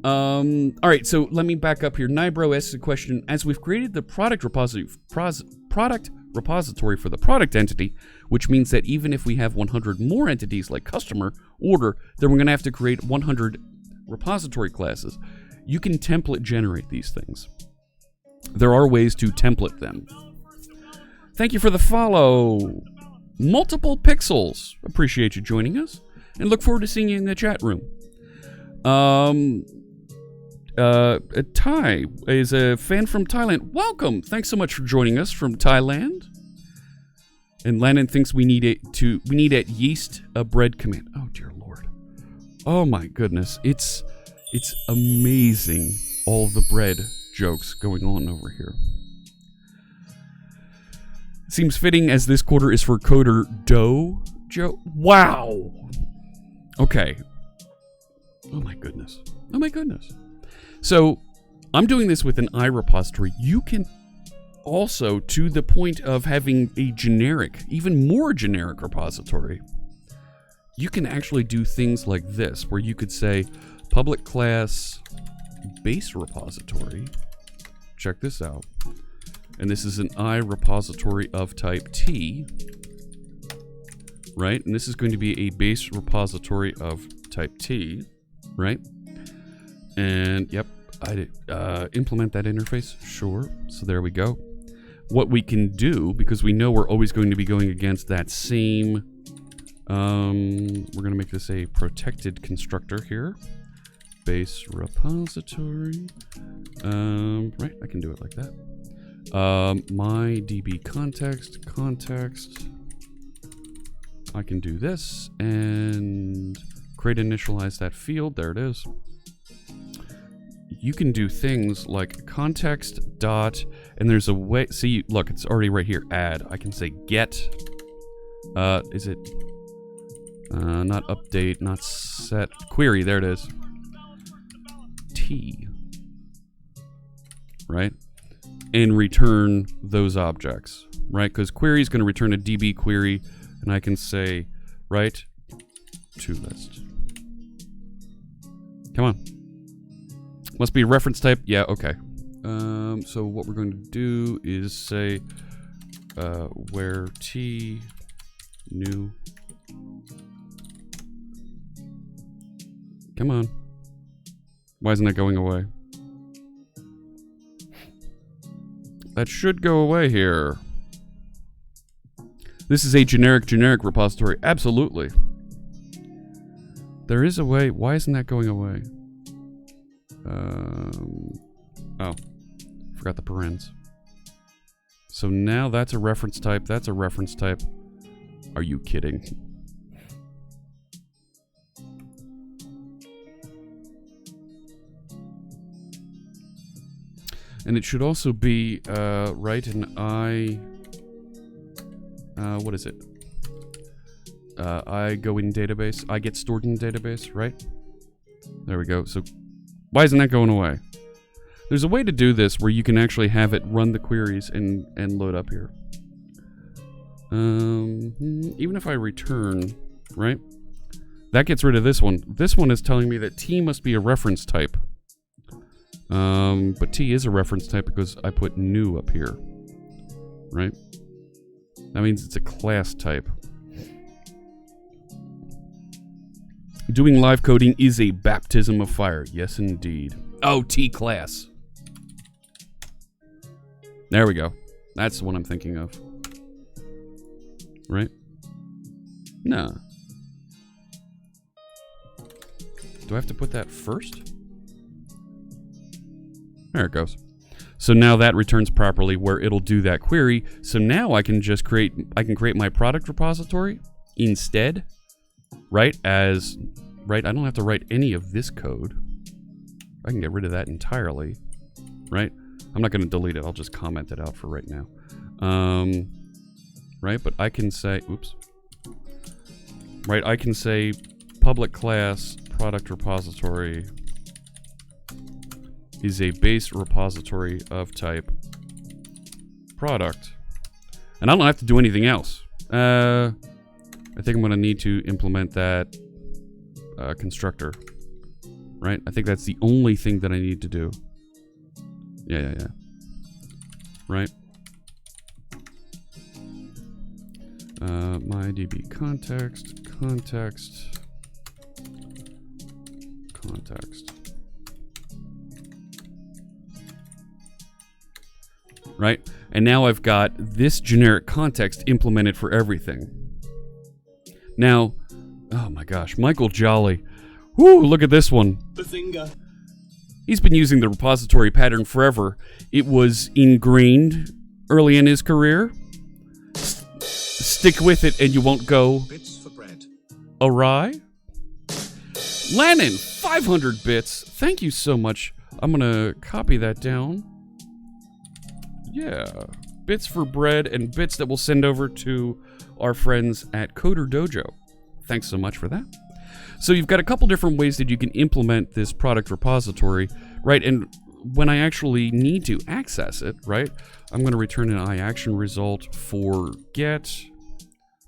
All right, so let me back up here. Nibro asks a question. As we've created the product repository for the product entity, which means that even if we have 100 more entities like customer, order, then we're going to have to create 100 repository classes. You can template generate these things. There are ways to template them. Thank you for the follow. Multiple Pixels. Appreciate you joining us, and look forward to seeing you in the chat room. Thai is a fan from Thailand. Welcome. Thanks so much for joining us from Thailand. And Landon thinks we need at yeast a bread command. Oh dear Lord. Oh my goodness. It's amazing all the bread jokes going on over here. Seems fitting as this quarter is for coder dough joke. Wow. Okay. Oh my goodness. Oh my goodness. So, I'm doing this with an iRepository. You can also, to the point of having a generic, even more generic repository, you can actually do things like this, where you could say public class base repository. Check this out. And this is an iRepository of type T, right? And this is going to be a base repository of type T, right? And yep, I did implement that interface. Sure. So there we go. What we can do, because we know we're always going to be going against that same, we're going to make this a protected constructor here. Base repository. Right, I can do it like that. My DB context. I can do this and create initialize that field. There it is. You can do things like context dot, and there's a way. See, look, it's already right here. Add. I can say get. Is it not update, not set query? There it is. T. Right, and return those objects. Right, because query is going to return a DB query, and I can say right to list. Come on. Must be a reference type. Yeah, okay. So what we're going to do is say where T new. Come on. Why isn't that going away? That should go away here. This is a generic repository. Absolutely. There is a way. Why isn't that going away? Oh, forgot the parens. So now that's a reference type. That's a reference type. Are you kidding? And it should also be right an I. What is it? I go in database. I get stored in database. Right. There we go. So. Why isn't that going away? There's a way to do this where you can actually have it run the queries and load up here. Even if I return, right? That gets rid of this one. This one is telling me that T must be a reference type. But T is a reference type because I put new up here. Right? That means it's a class type. Doing live coding is a baptism of fire. Yes, indeed. Oh, T class. There we go. That's the one I'm thinking of. Right? Nah. Do I have to put that first? There it goes. So now that returns properly where it'll do that query. So now I can just create my product repository instead. Right, I don't have to write any of this code. I can get rid of that entirely. Right? I'm not going to delete it. I'll just comment it out for right now. Right, but I can say, oops. Right, I can say public class product repository is a base repository of type product. And I don't have to do anything else. I think I'm going to need to implement that constructor. right? I think that's the only thing that I need to do. Yeah. Right? My DB context. Right? And now I've got this generic context implemented for everything. Now, oh my gosh, Michael Jolly. Woo, look at this one. Bazinga. He's been using the repository pattern forever. It was ingrained early in his career. Stick with it and you won't go Bits for bread. awry. Lannon, 500 bits. Thank you so much. I'm going to copy that down. Yeah. Bits for bread and bits that we'll send over to our friends at Coder Dojo. Thanks so much for that. So you've got a couple different ways that you can implement this product repository, right? And when I actually need to access it, right, I'm going to return an iAction result for get,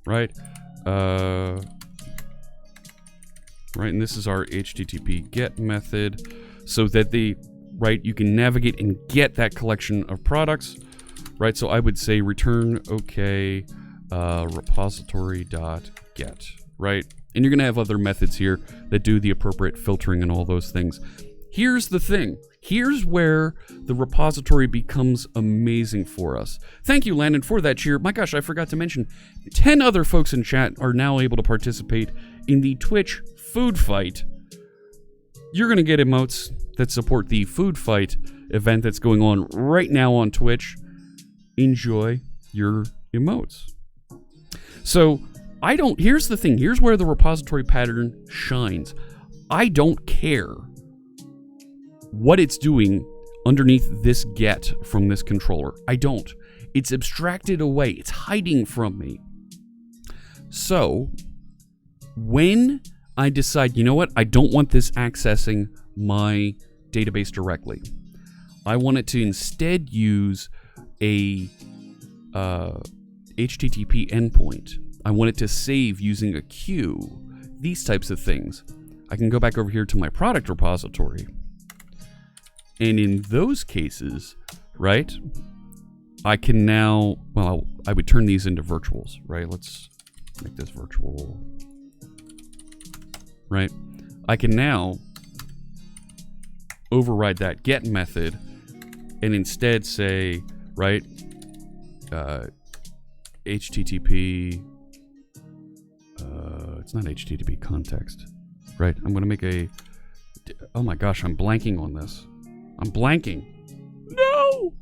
right? Right, and this is our HTTP get method, so that you can navigate and get that collection of products, right? So I would say return OK repository.get, right? And you're going to have other methods here that do the appropriate filtering and all those things. Here's the thing. Here's where the repository becomes amazing for us. Thank you, Landon, for that cheer. My gosh, I forgot to mention, 10 other folks in chat are now able to participate in the Twitch food fight. You're going to get emotes that support the food fight event that's going on right now on Twitch. Enjoy your emotes. So, here's the thing. Here's where the repository pattern shines. I don't care what it's doing underneath this get from this controller. I don't. It's abstracted away. It's hiding from me. So, when I decide, you know what, I don't want this accessing my database directly, I want it to instead use a HTTP endpoint. I want it to save using a queue. These types of things. I can go back over here to my product repository. And in those cases, right, I can now, well, I would turn these into virtuals, right? Let's make this virtual, right? I can now override that get method and instead say, right, HTTP, it's not HTTP context, right? I'm going to make a, oh my gosh, I'm blanking on this. I'm blanking. No!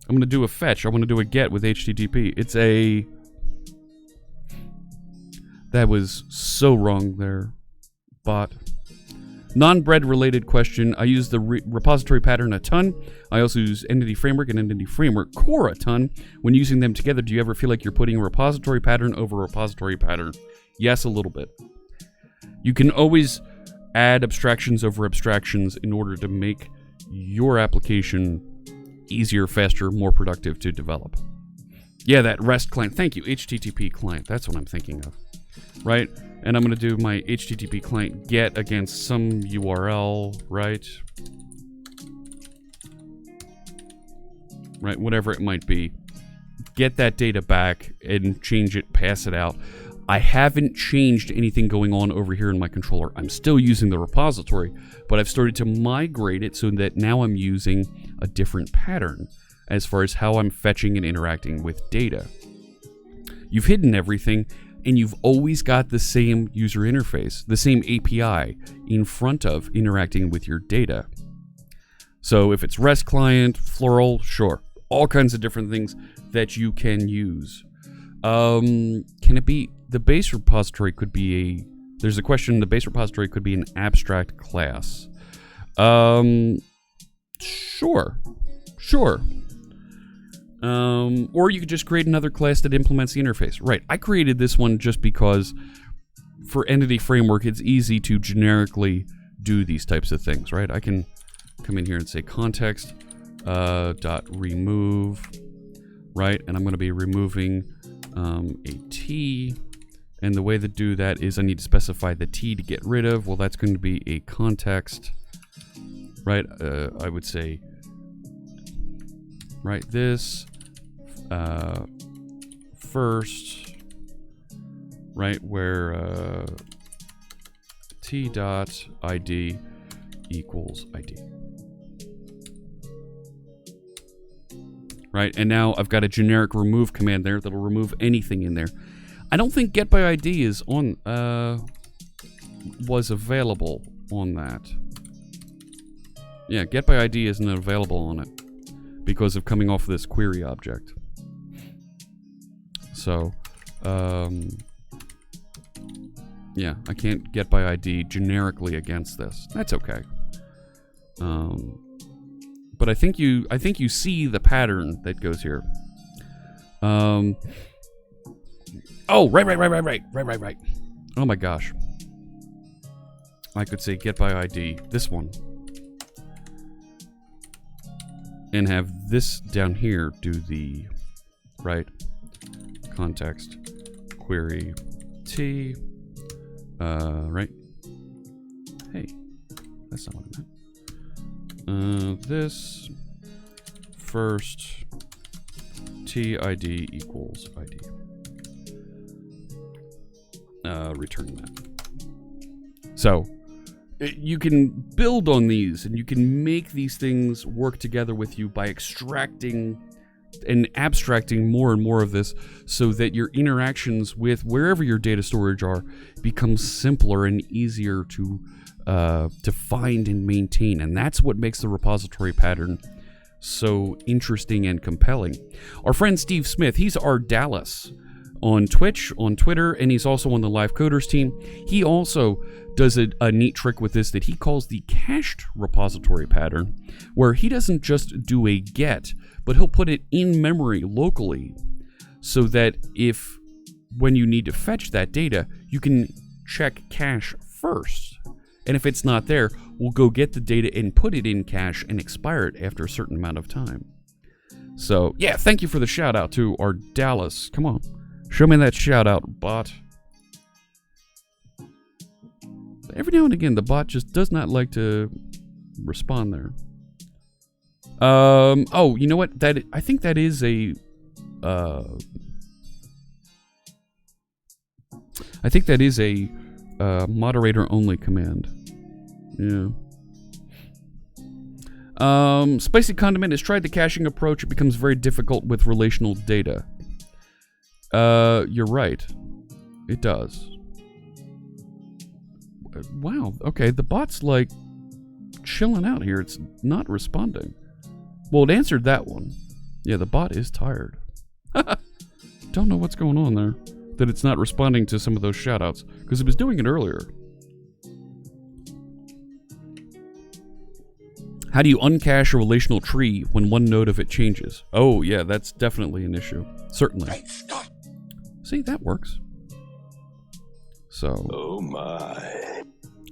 I'm going to do a fetch. I want to do a get with HTTP. It's a, that was so wrong there, bot. Non-bread related question. I use the repository pattern a ton. I also use Entity Framework and Entity Framework Core a ton. When using them together, do you ever feel like you're putting a repository pattern over a repository pattern? Yes, a little bit. You can always add abstractions over abstractions in order to make your application easier, faster, more productive to develop. Yeah, that REST client. Thank you, HTTP client. That's what I'm thinking of. Right? And I'm going to do my HTTP client get against some URL, right? Right, whatever it might be. Get that data back and change it, pass it out. I haven't changed anything going on over here in my controller. I'm still using the repository, but I've started to migrate it so that now I'm using a different pattern as far as how I'm fetching and interacting with data. You've hidden everything, and you've always got the same user interface, the same API in front of interacting with your data. So if it's REST client, Floral, sure. All kinds of different things that you can use. Can it be, the base repository could be there's a question, the base repository could be an abstract class. Sure. Or you could just create another class that implements the interface. Right, I created this one just because for Entity Framework, it's easy to generically do these types of things, right? I can come in here and say context dot remove, right? And I'm going to be removing a T And the way to do that is I need to specify the T to get rid of. Well, that's going to be a context, right? I would say, right, this first, right, where T dot ID equals ID. Right, and now I've got a generic remove command there that'll remove anything in there. I don't think get by ID is on, was available on that. Yeah, get by ID isn't available on it because of coming off of this query object. So, yeah, I can't get by ID generically against this. That's okay. But I think you see the pattern that goes here. Oh, right. Oh my gosh. I could say get by ID, this one. And have this down here do the, right, context, query, T, right? Hey, that's not what I meant. This first TID equals ID. Return that. So, you can build on these and you can make these things work together with you by extracting and abstracting more and more of this so that your interactions with wherever your data storage are become simpler and easier to find and maintain. And that's what makes the repository pattern so interesting and compelling. Our friend Steve Smith, he's our Dallas on Twitch, on Twitter, and he's also on the Live Coders team. He also does a neat trick with this that he calls the cached repository pattern, where he doesn't just do a get, but he'll put it in memory locally so that if, when you need to fetch that data, you can check cache first. And if it's not there, we'll go get the data and put it in cache and expire it after a certain amount of time. So, yeah, thank you for the shout out to our Dallas. Come on, show me that shout out, bot. Every now and again, the bot just does not like to respond there. Oh, you know what? I think that is a, I think that is a moderator only command. Yeah. Spicy Condiment has tried the caching approach. It becomes very difficult with relational data. You're right. It does. Wow. Okay, the bot's like chilling out here. It's not responding. Well, it answered that one. Yeah, the bot is tired. Don't know what's going on there. That it's not responding to some of those shoutouts because it was doing it earlier. How do you uncache a relational tree when one node of it changes? Oh, yeah, that's definitely an issue. Certainly. Right, Scott. See, that works. So. Oh my.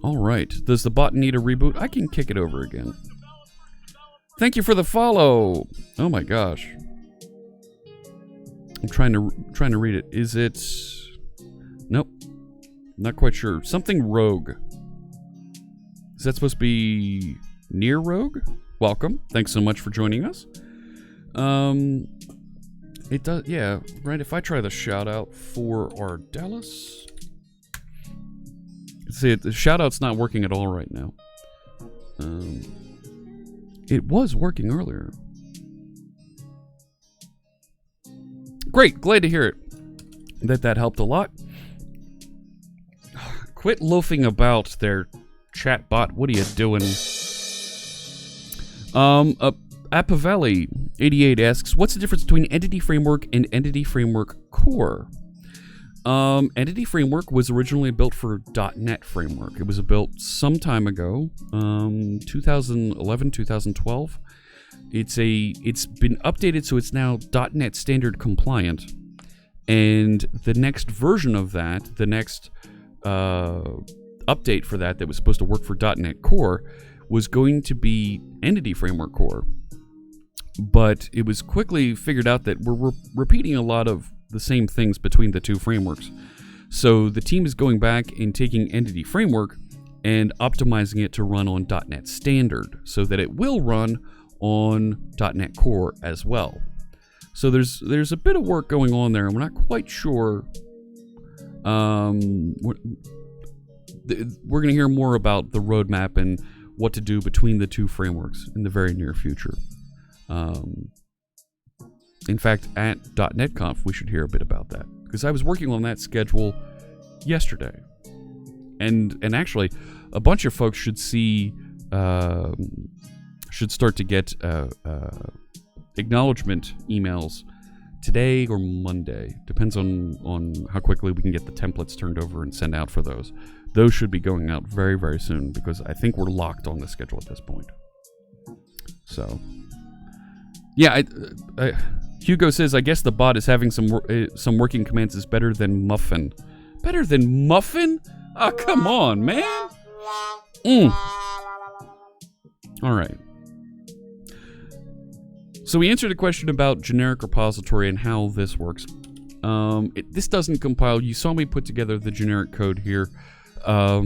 All right. Does the bot need a reboot? I can kick it over again. Thank you for the follow. Oh my gosh. I'm trying to read it. Is it? Nope. Not quite sure. Something rogue. Is that supposed to be near rogue? Welcome. Thanks so much for joining us. It does. Yeah. Right. If I try the shout out for our Dallas. See, the shout out's not working at all right now. It was working earlier. Great, glad to hear it. That helped a lot. Quit loafing about there, chat bot. What are you doing? Apavelli 88 asks, what's the difference between Entity Framework and Entity Framework Core? Entity Framework was originally built for .NET Framework. It was built some time ago, 2011, 2012. It's been updated, so it's now .NET Standard compliant. And the next version of that, the next update for that was supposed to work for .NET Core, was going to be Entity Framework Core. But it was quickly figured out that we're repeating a lot of the same things between the two frameworks. So the team is going back and taking Entity Framework and optimizing it to run on .NET Standard so that it will run on .NET Core as well. So there's a bit of work going on there, and we're not quite sure. We're going to hear more about the roadmap and what to do between the two frameworks in the very near future. In fact, at .NETConf, we should hear a bit about that, because I was working on that schedule yesterday, and actually, a bunch of folks should start to get acknowledgement emails today or Monday. Depends on how quickly we can get the templates turned over and send out for those. Those should be going out very, very soon, because I think we're locked on the schedule at this point. So, yeah, Hugo says, I guess the bot is having some working commands is better than Muffin. Better than Muffin? Oh, come on, man. All right. So we answered a question about generic repository and how this works. This doesn't compile. You saw me put together the generic code here. Tell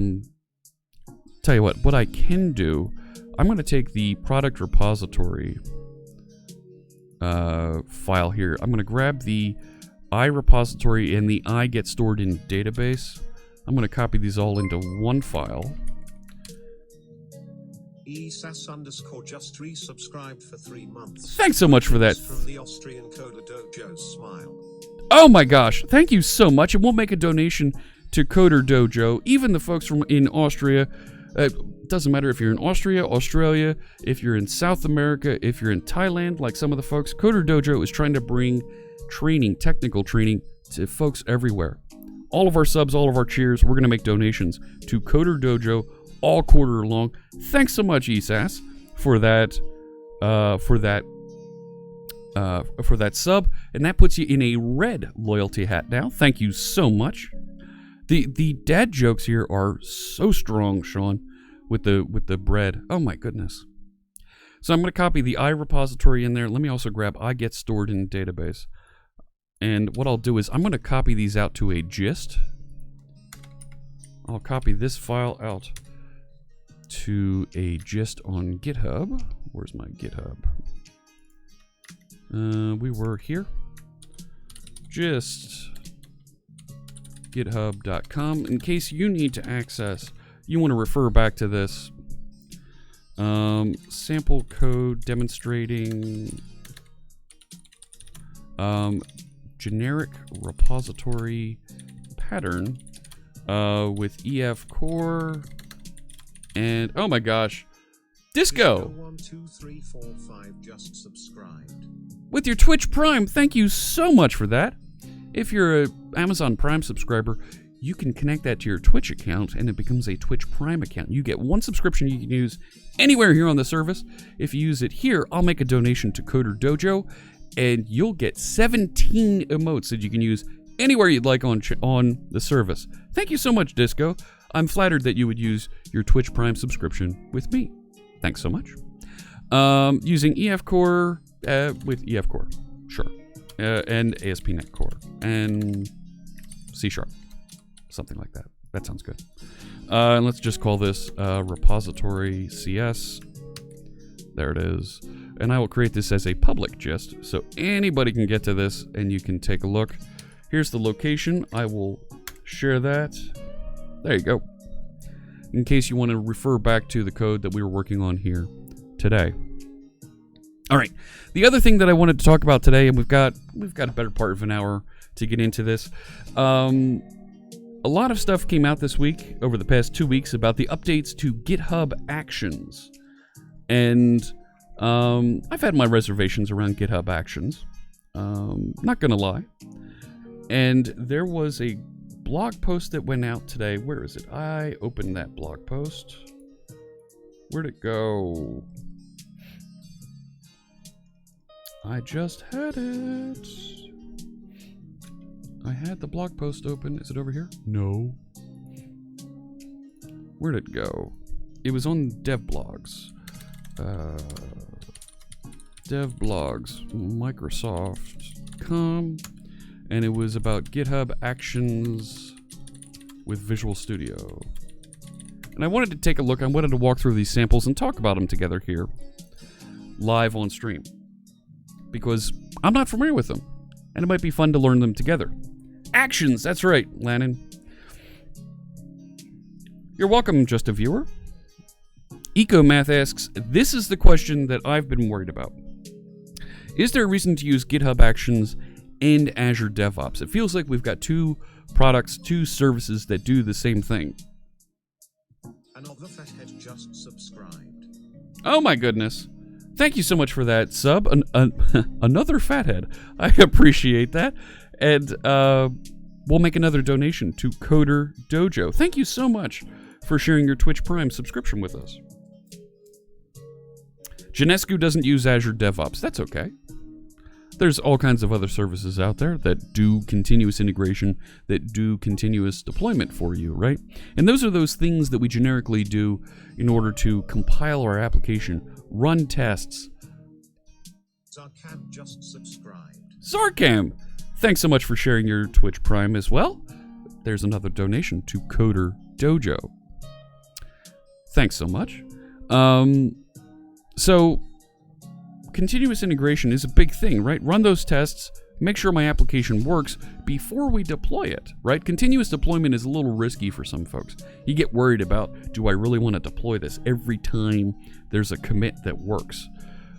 you what I can do, I'm going to take the product repository file here. I'm going to grab the I repository and the I get stored in database. I'm going to copy these all into one file. ESAS_ just resubscribed for 3 months. Thanks so much for that. From the Austrian Coder Dojo Smile. Oh my gosh, thank you so much. And we'll make a donation to Coder Dojo. Even the folks from in Austria. Doesn't matter if you're in Austria, Australia, if you're in South America, if you're in Thailand, like some of the folks. Coder Dojo is trying to bring training, technical training, to folks everywhere. All of our subs, all of our cheers, we're going to make donations to Coder Dojo all quarter long. Thanks so much, ESAS, for that sub, and that puts you in a red loyalty hat now. Thank you so much. The dad jokes here are so strong, Sean, with the bread. Oh my goodness. So I'm going to copy the I repository in there. Let me also grab I get stored in database. And what I'll do is I'm going to copy these out to a gist. I'll copy this file out to a gist on GitHub. Where's my GitHub? We were here. Gist github.com. In case you need to access, you want to refer back to this sample code demonstrating generic repository pattern with EF core and oh my gosh, Disco 1 2 3 4 5 just subscribed with your Twitch Prime. Thank you so much for that. If you're an Amazon Prime subscriber, you can connect that to your Twitch account and it becomes a Twitch Prime account. You get one subscription you can use anywhere here on the service. If you use it here, I'll make a donation to Coder Dojo and you'll get 17 emotes that you can use anywhere you'd like on the service. Thank you so much, Disco. I'm flattered that you would use your Twitch Prime subscription with me. Thanks so much. Using EF Core with EF Core, sure. And ASP.NET Core and C#, something like that. That sounds good. And let's just call this repository CS. There it is. And I will create this as a public gist, so anybody can get to this and you can take a look. Here's the location. I will share that. There you go. In case you want to refer back to the code that we were working on here today. All right. The other thing that I wanted to talk about today, and we've got a better part of an hour to get into this. A lot of stuff came out this week, over the past 2 weeks, about the updates to GitHub Actions. And I've had my reservations around GitHub Actions. Not gonna lie. And there was a blog post that went out today. Where is it? I opened that blog post. Where'd it go? I just had it. I had the blog post open. Is it over here? No. Where'd it go? It was on DevBlogs. DevBlogs, Microsoft.com. And it was about GitHub Actions with Visual Studio. And I wanted to take a look, I wanted to walk through these samples and talk about them together here, live on stream. Because I'm not familiar with them, and it might be fun to learn them together. Actions, that's right, Lannon. You're welcome, Just a Viewer. EcoMath asks, this is the question that I've been worried about. Is there a reason to use GitHub Actions and Azure DevOps? It feels like we've got two products, two services that do the same thing. Another fathead just subscribed. Oh my goodness. Thank you so much for that sub. Another fathead. I appreciate that. And we'll make another donation to Coder Dojo. Thank you so much for sharing your Twitch Prime subscription with us. Janescu doesn't use Azure DevOps. That's okay. There's all kinds of other services out there that do continuous integration, that do continuous deployment for you, right? And those are those things that we generically do in order to compile our application, run tests. Zarkam just subscribed. Zarkam! Thanks so much for sharing your Twitch Prime as well. There's another donation to Coder Dojo. Thanks so much. So, continuous integration is a big thing, right? Run those tests, make sure my application works before we deploy it, right? Continuous deployment is a little risky for some folks. You get worried about, do I really want to deploy this every time there's a commit that works?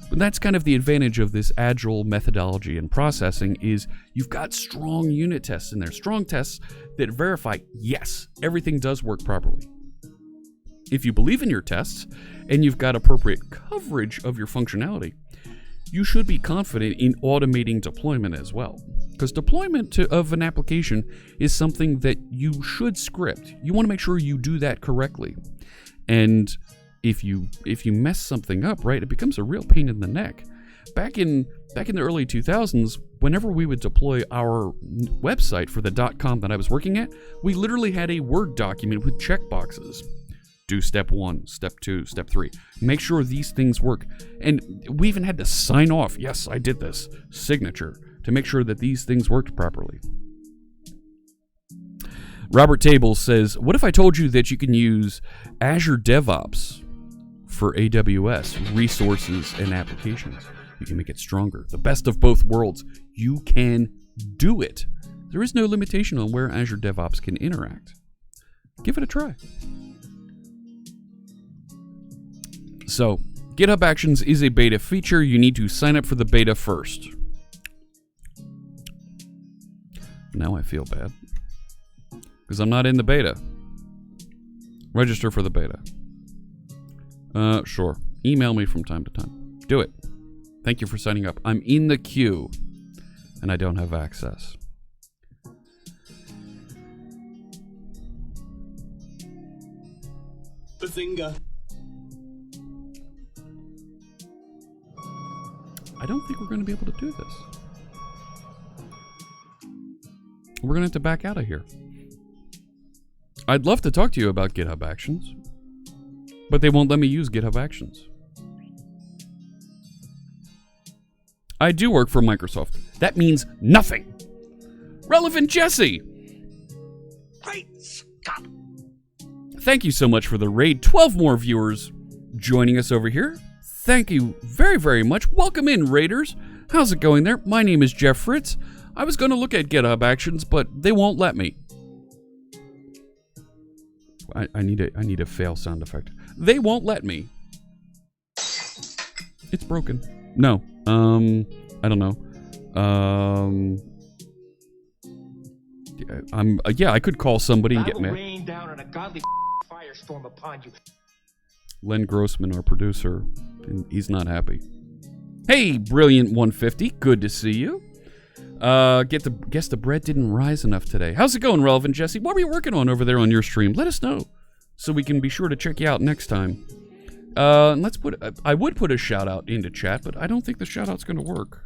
But that's kind of the advantage of this agile methodology and processing is you've got strong unit tests in there, strong tests that verify, yes, everything does work properly. If you believe in your tests and you've got appropriate coverage of your functionality, you should be confident in automating deployment as well. Because deployment of an application is something that you should script. You want to make sure you do that correctly. And if you mess something up, right, it becomes a real pain in the neck. Back in the early 2000s, whenever we would deploy our website for the .com that I was working at, we literally had a Word document with checkboxes. Do step 1, step 2, step 3. Make sure these things work. And we even had to sign off, yes, I did this, signature, to make sure that these things worked properly. Robert Tables says, what if I told you that you can use Azure DevOps for AWS resources and applications? You can make it stronger. The best of both worlds. You can do it. There is no limitation on where Azure DevOps can interact. Give it a try. So, GitHub Actions is a beta feature. You need to sign up for the beta first. Now I feel bad. Because I'm not in the beta. Register for the beta. Sure. Email me from time to time. Do it. Thank you for signing up. I'm in the queue. And I don't have access. Bazinga. I don't think we're going to be able to do this. We're going to have to back out of here. I'd love to talk to you about GitHub Actions, but they won't let me use GitHub Actions. I do work for Microsoft. That means nothing. Relevant Jesse. Great Scott! Thank you so much for the raid. 12 more viewers joining us over here. Thank you very, very much. Welcome in, Raiders. How's it going there? My name is Jeff Fritz. I was going to look at GitHub Actions, but they won't let me. I need a fail sound effect. They won't let me. It's broken. No. I don't know. Yeah, I could call somebody and get mad. Rain down in a godly firestorm upon you. Len Grossman, our producer, he's not happy. Hey, Brilliant 150, good to see you. Guess the bread didn't rise enough today. How's it going, Relevant Jesse? What were you working on over there on your stream? Let us know so we can be sure to check you out next time. I would put a shout out into chat, but I don't think the shout out's gonna work.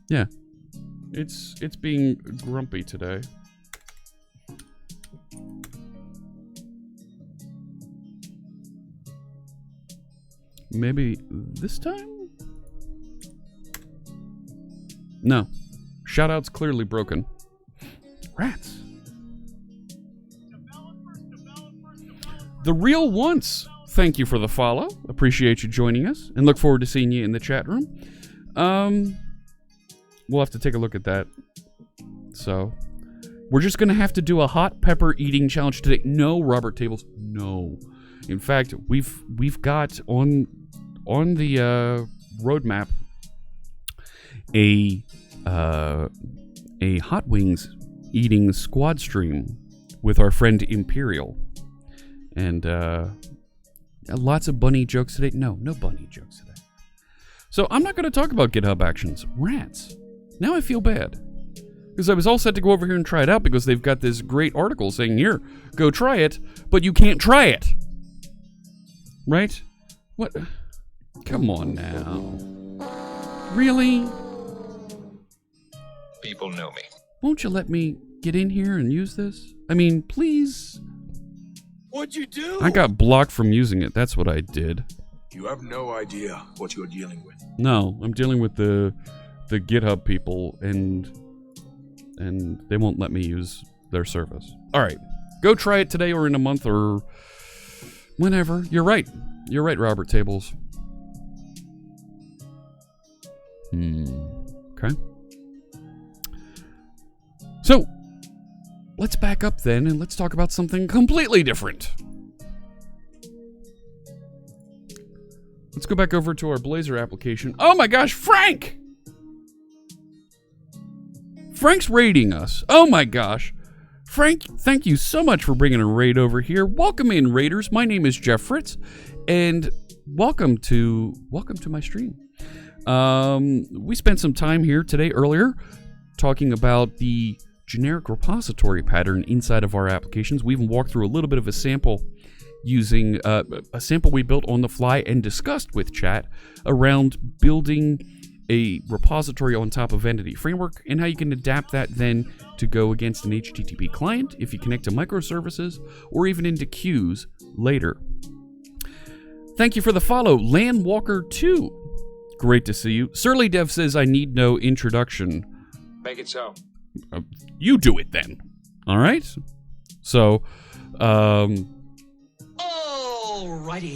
Yeah. It's being grumpy today. Maybe this time? No. Shout-out's clearly broken. Rats. The Real Once, thank you for the follow. Appreciate you joining us, and look forward to seeing you in the chat room. We'll have to take a look at that. So, we're just gonna have to do a hot pepper eating challenge today. No, Robert Tables, no. In fact, we've got on the roadmap a hot wings eating squad stream with our friend Imperial, and lots of bunny jokes today. No bunny jokes today. So I'm not going to talk about GitHub Actions. Rats. Now I feel bad because I was all set to go over here and try it out because they've got this great article saying, here, go try it, but you can't try it. Right? What? Come on now. Really? People know me. Won't you let me get in here and use this? I mean, please. What'd you do? I got blocked from using it. That's what I did. You have no idea what you're dealing with. No, I'm dealing with the GitHub people, and they won't let me use their service. All right, go try it today or in a month or whenever. You're right, Robert Tables. Okay. So, let's back up then and let's talk about something completely different. Let's go back over to our Blazor application. Oh my gosh, Frank! Frank's raiding us. Oh my gosh. Frank, thank you so much for bringing a raid over here. Welcome in, raiders. My name is Jeff Fritz, and welcome to my stream. We spent some time here today earlier talking about the generic repository pattern inside of our applications. We even walked through a little bit of a sample using a sample we built on the fly and discussed with chat around building a repository on top of Entity Framework and how you can adapt that then to go against an HTTP client if you connect to microservices or even into queues later. Thank you for the follow, Landwalker2. Great to see you. Surly Dev says, I need no introduction. Make it so. You do it then. All right? So, Alrighty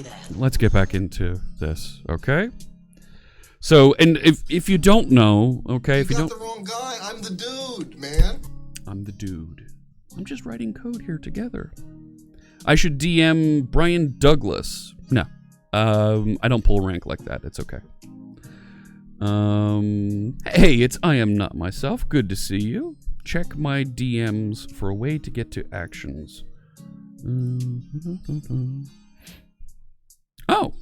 then. let's get back into this, okay? So, and if you don't know, okay, if you don't... the wrong guy. I'm the dude, man. I'm the dude. I'm just writing code here together. I should DM Brian Douglas. No. I don't pull rank like that. It's okay. Hey, it's I Am Not Myself. Good to see you. Check my DMs for a way to get to actions. Oh.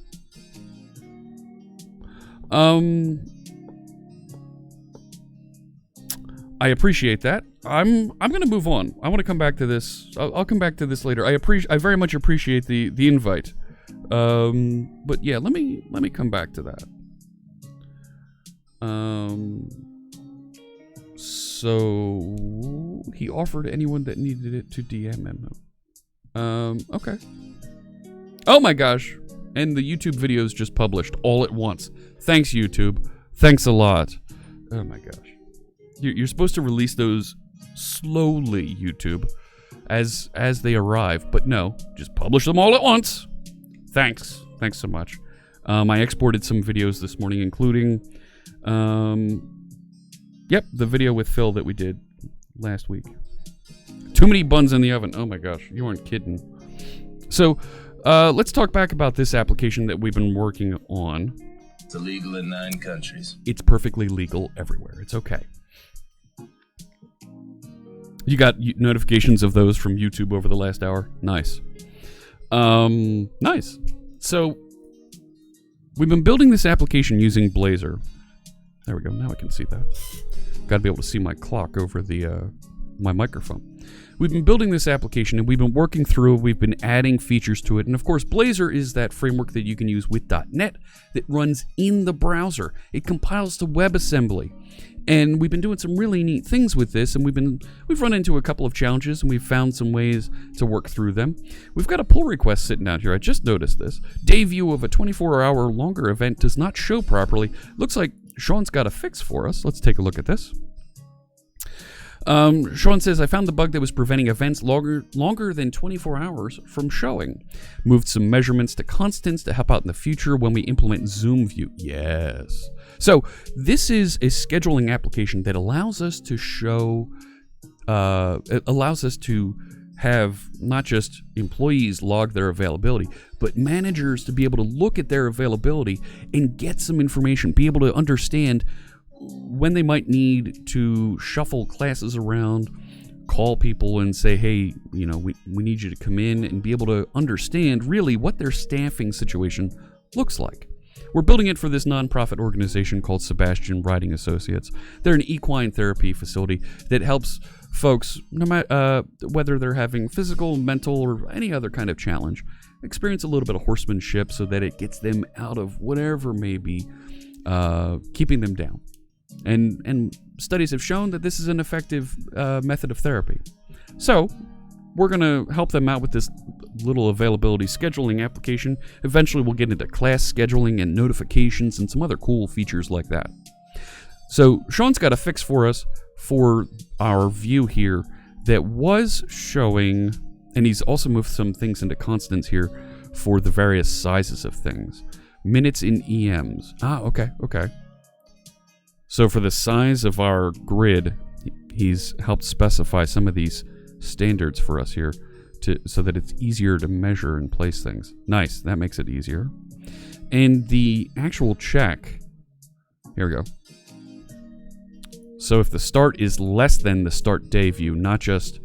I appreciate that. I'm gonna move on. I want to come back to this. I'll come back to this later. I very much appreciate the invite. But yeah, let me come back to that. So he offered anyone that needed it to DM him. Okay. Oh my gosh. And the YouTube videos just published all at once. Thanks, YouTube. Thanks a lot. Oh my gosh. You're supposed to release those slowly, YouTube, as they arrive. But no, just publish them all at once. Thanks. Thanks so much. I exported some videos this morning, including, yep, the video with Phil that we did last week. Too many buns in the oven. Oh my gosh, you aren't kidding. So, let's talk back about this application that we've been working on. It's illegal in 9 countries. It's perfectly legal everywhere. It's okay. You got notifications of those from YouTube over the last hour? Nice. Nice. So, we've been building this application using Blazor. There we go. Now I can see that. Got to be able to see my clock over the my microphone. We've been building this application and we've been working through it. We've been adding features to it. And of course, Blazor is that framework that you can use with .NET that runs in the browser. It compiles to WebAssembly. And we've been doing some really neat things with this, and we've run into a couple of challenges, and we've found some ways to work through them. We've got a pull request sitting out here. I just noticed this. Day view of a 24-hour longer event does not show properly. Looks like Sean's got a fix for us. Let's take a look at this. Sean says, I found the bug that was preventing events longer than 24 hours from showing. Moved some measurements to constants to help out in the future when we implement Zoom View. Yes. So this is a scheduling application that allows us to show, it allows us to have not just employees log their availability, but managers to be able to look at their availability and get some information, be able to understand when they might need to shuffle classes around, call people and say, hey, you know, we need you to come in, and be able to understand really what their staffing situation looks like. We're building it for this nonprofit organization called Sebastian Riding Associates. They're an equine therapy facility that helps folks, no matter whether they're having physical, mental, or any other kind of challenge, experience a little bit of horsemanship so that it gets them out of whatever may be keeping them down. And studies have shown that this is an effective method of therapy. So we're going to help them out with this little availability scheduling application. Eventually we'll get into class scheduling and notifications and some other cool features like that. So Sean's got a fix for us for our view here that was showing, and he's also moved some things into constants here for the various sizes of things. Minutes in EMs. Okay. So for the size of our grid, he's helped specify some of these standards for us here so that it's easier to measure and place things. Nice, that makes it easier. And the actual check, here we go. So if the start is less than the start day view, not just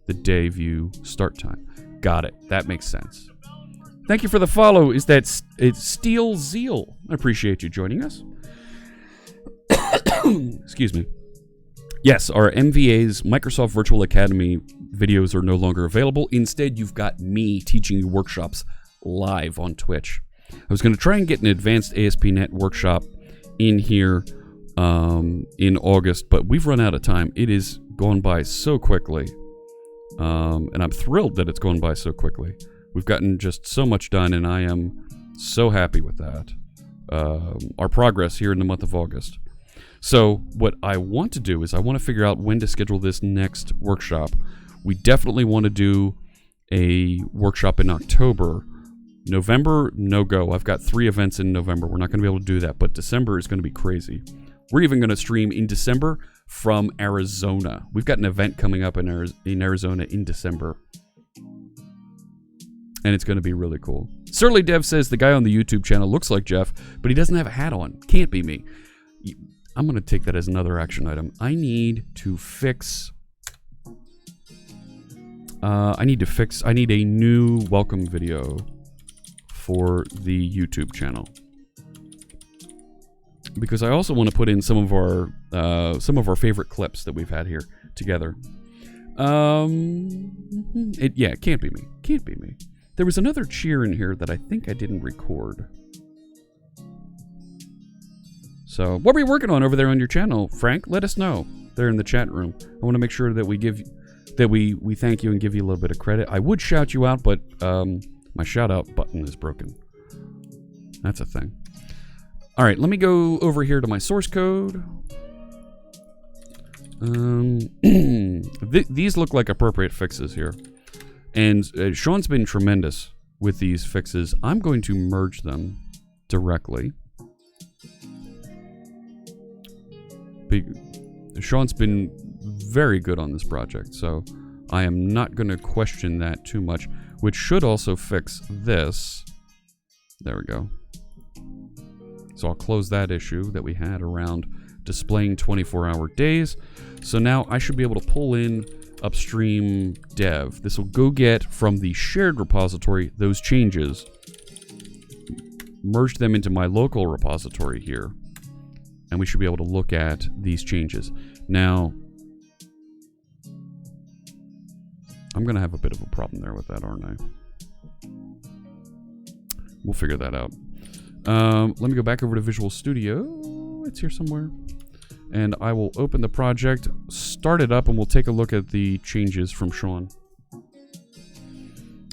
the day view start time. Got it, that makes sense. Thank you for the follow. It's Steel Zeal. I appreciate you joining us. Excuse me. Yes, our MVA's Microsoft Virtual Academy videos are no longer available. Instead, you've got me teaching you workshops live on Twitch. I was going to try and get an advanced ASP.NET workshop in here in August, but we've run out of time. It is gone by so quickly, and I'm thrilled that it's gone by so quickly. We've gotten just so much done, and I am so happy with that. Our progress here in the month of August. So what I want to do is I want to figure out when to schedule this next workshop. We definitely want to do a workshop in October. November, no go. I've got 3 events in November. We're not going to be able to do that, but December is going to be crazy. We're even going to stream in December from Arizona. We've got an event coming up in Arizona in December. And it's going to be really cool. Surly Dev says the guy on the YouTube channel looks like Jeff, but he doesn't have a hat on. Can't be me. I'm going to take that as another action item. I need to fix... I need a new welcome video for the YouTube channel. Because I also want to put in some of our favorite clips that we've had here together. It can't be me. Can't be me. There was another cheer in here that I think I didn't record. So, what were you working on over there on your channel, Frank? Let us know there in the chat room. I want to make sure that we thank you and give you a little bit of credit. I would shout you out, but my shout out button is broken. That's a thing. All right, let me go over here to my source code. These look like appropriate fixes here. And Sean's been tremendous with these fixes. I'm going to merge them directly. Sean's been very good on this project, so I am not going to question that too much, which should also fix this. There we go. So I'll close that issue that we had around displaying 24-hour days. So now I should be able to pull in upstream dev. This will go get from the shared repository those changes, merge them into my local repository here, and we should be able to look at these changes. Now, I'm going to have a bit of a problem there with that, aren't I? We'll figure that out. Let me go back over to Visual Studio. It's here somewhere. And I will open the project, start it up, and we'll take a look at the changes from Sean.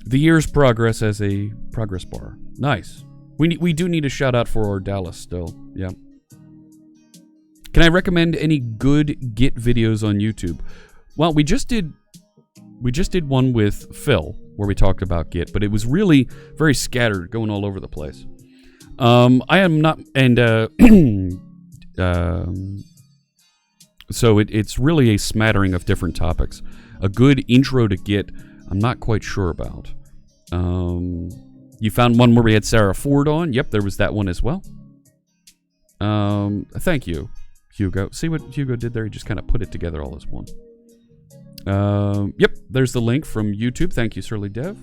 The year's progress as a progress bar. Nice. We do need a shout out for our Dallas still. Yeah. Can I recommend any good Git videos on YouTube? Well, we just did one with Phil where we talked about Git, but it was really very scattered, going all over the place. I am not, and so it's really a smattering of different topics. A good intro to Git, I'm not quite sure about. You found one where we had Sarah Ford on? Yep, there was that one as well. Thank you, Hugo. See what Hugo did there? He just kind of put it together all as one. Yep, there's the link from YouTube. Thank you, Surly Dev.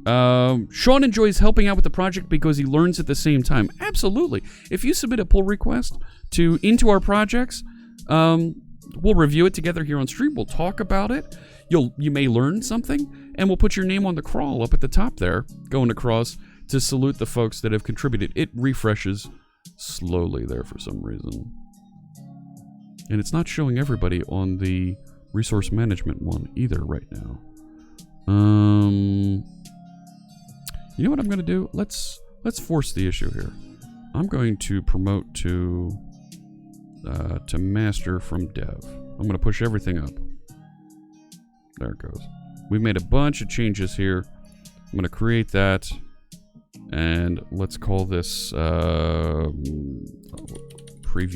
Sean enjoys helping out with the project because he learns at the same time. Absolutely. If you submit a pull request into our projects, we'll review it together here on stream. We'll talk about it. You may learn something, and we'll put your name on the crawl up at the top there, going across to salute the folks that have contributed. It refreshes slowly there for some reason. And it's not showing everybody on the resource management one either right now. You know what I'm going to do? Let's force the issue here. I'm going to promote to master from dev. I'm going to push everything up. There it goes. We've made a bunch of changes here. I'm going to create that. And let's call this preview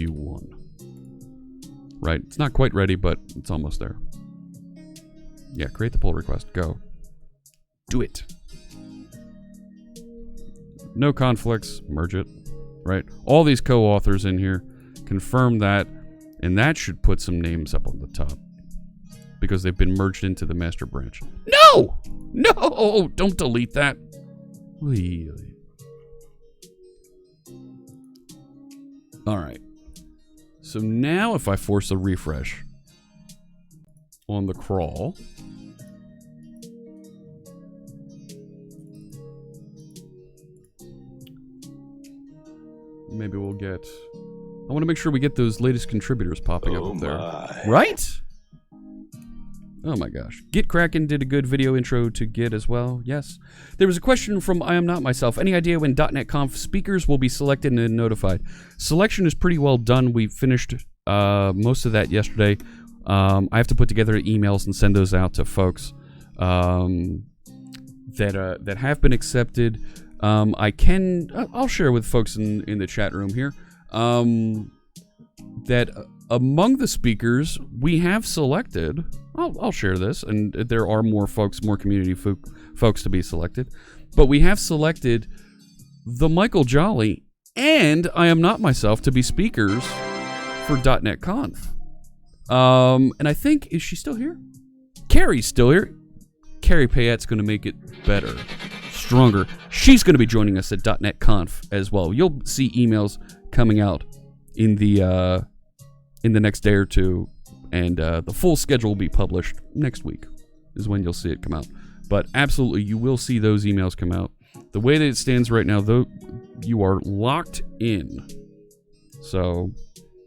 1. Right. It's not quite ready, but it's almost there. Yeah, create the pull request. Go. Do it. No conflicts. Merge it. Right. All these co-authors in here. Confirm that. And that should put some names up on the top. Because they've been merged into the master branch. No! No! Don't delete that. Alright. So now if I force a refresh on the crawl, maybe we'll get... I want to make sure we get those latest contributors popping up there. Right? Oh my gosh. Git Kraken did a good video intro to Git as well. Yes. There was a question from I Am Not Myself. Any idea when .NET Conf speakers will be selected and notified? Selection is pretty well done. We finished most of that yesterday. I have to put together emails and send those out to folks that have been accepted. I'll share with folks in the chat room here that among the speakers we have selected. I'll share this, and there are more community folks to be selected. But we have selected the Michael Jolly and I Am Not Myself to be speakers for .NET Conf. And I think, is she still here? Carrie's still here. Carrie Payette's going to make it better, stronger. She's going to be joining us at .NET Conf as well. You'll see emails coming out in the next day or two. And the full schedule will be published next week is when you'll see it come out. But absolutely, you will see those emails come out. The way that it stands right now, though, you are locked in. So,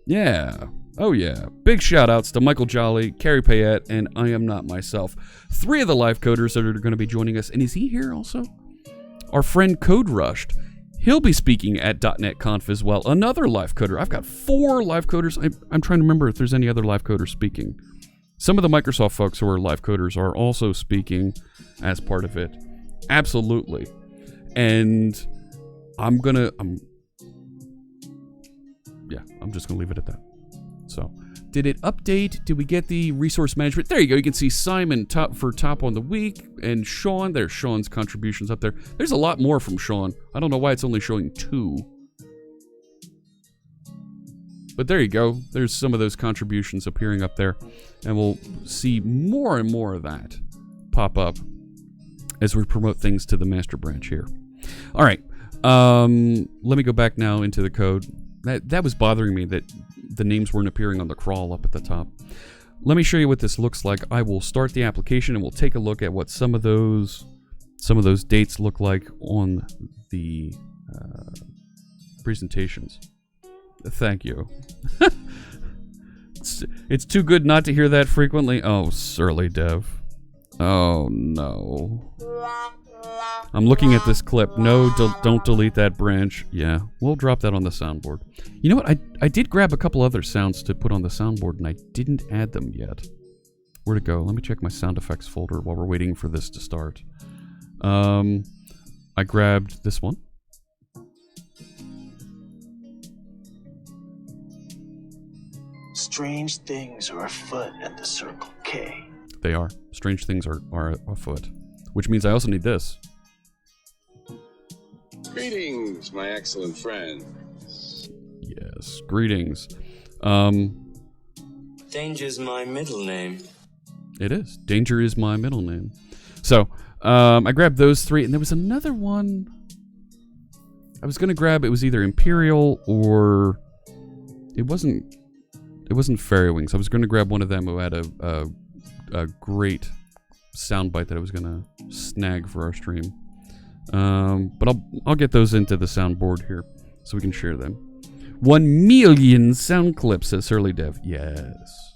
yeah. Oh, yeah. Big shout-outs to Michael Jolly, Carrie Payette, and I Am Not Myself. 3 of the live coders that are going to be joining us. And is he here also? Our friend Code Rushed. He'll be speaking at .NET Conf as well. Another live coder. I've got 4 live coders. I'm trying to remember if there's any other live coders speaking. Some of the Microsoft folks who are live coders are also speaking as part of it. Absolutely. And I'm just gonna leave it at that. So, did it update? Did we get the resource management? There you go. You can see Simon top on the week, and Sean. There's Sean's contributions up there. There's a lot more from Sean. I don't know why it's only showing 2. But there you go. There's some of those contributions appearing up there, and we'll see more and more of that pop up as we promote things to the master branch here. All right. Let me go back now into the code. That was bothering me that the names weren't appearing on the crawl up at the top. Let me show you what this looks like. I will start the application and we'll take a look at what some of those dates look like on the presentations. Thank you. It's too good not to hear that frequently. Oh, Surly Dev. Oh, no. I'm looking at this clip. No, don't delete that branch. Yeah, we'll drop that on the soundboard. You know what? I did grab a couple other sounds to put on the soundboard, and I didn't add them yet. Where'd it go? Let me check my sound effects folder while we're waiting for this to start. I grabbed this one. Strange things are afoot at the Circle K. They are. Strange things are afoot. Which means I also need this. Greetings, my excellent friend. Yes, greetings. Danger's my middle name. It is. Danger is my middle name. So, I grabbed those three, and there was another one I was going to grab. It was either Imperial or it wasn't Fairy Wings. I was going to grab one of them who had a great soundbite that I was going to snag for our stream. But I'll get those into the soundboard here so we can share them. 1 million sound clips, says Surly Dev. Yes.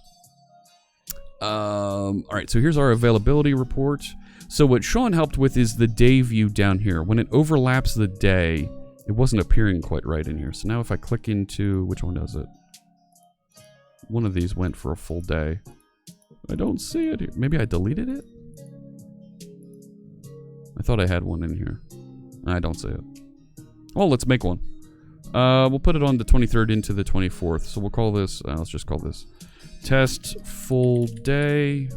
All right, so here's our availability report. So what Sean helped with is the day view down here. When it overlaps the day, it wasn't appearing quite right in here. So now if I click into, which one does it? One of these went for a full day. I don't see it here. Maybe I deleted it? I thought I had one in here. I don't see it. Oh, let's make one. We'll put it on the 23rd into the 24th. So we'll call this, let's just call this test full day.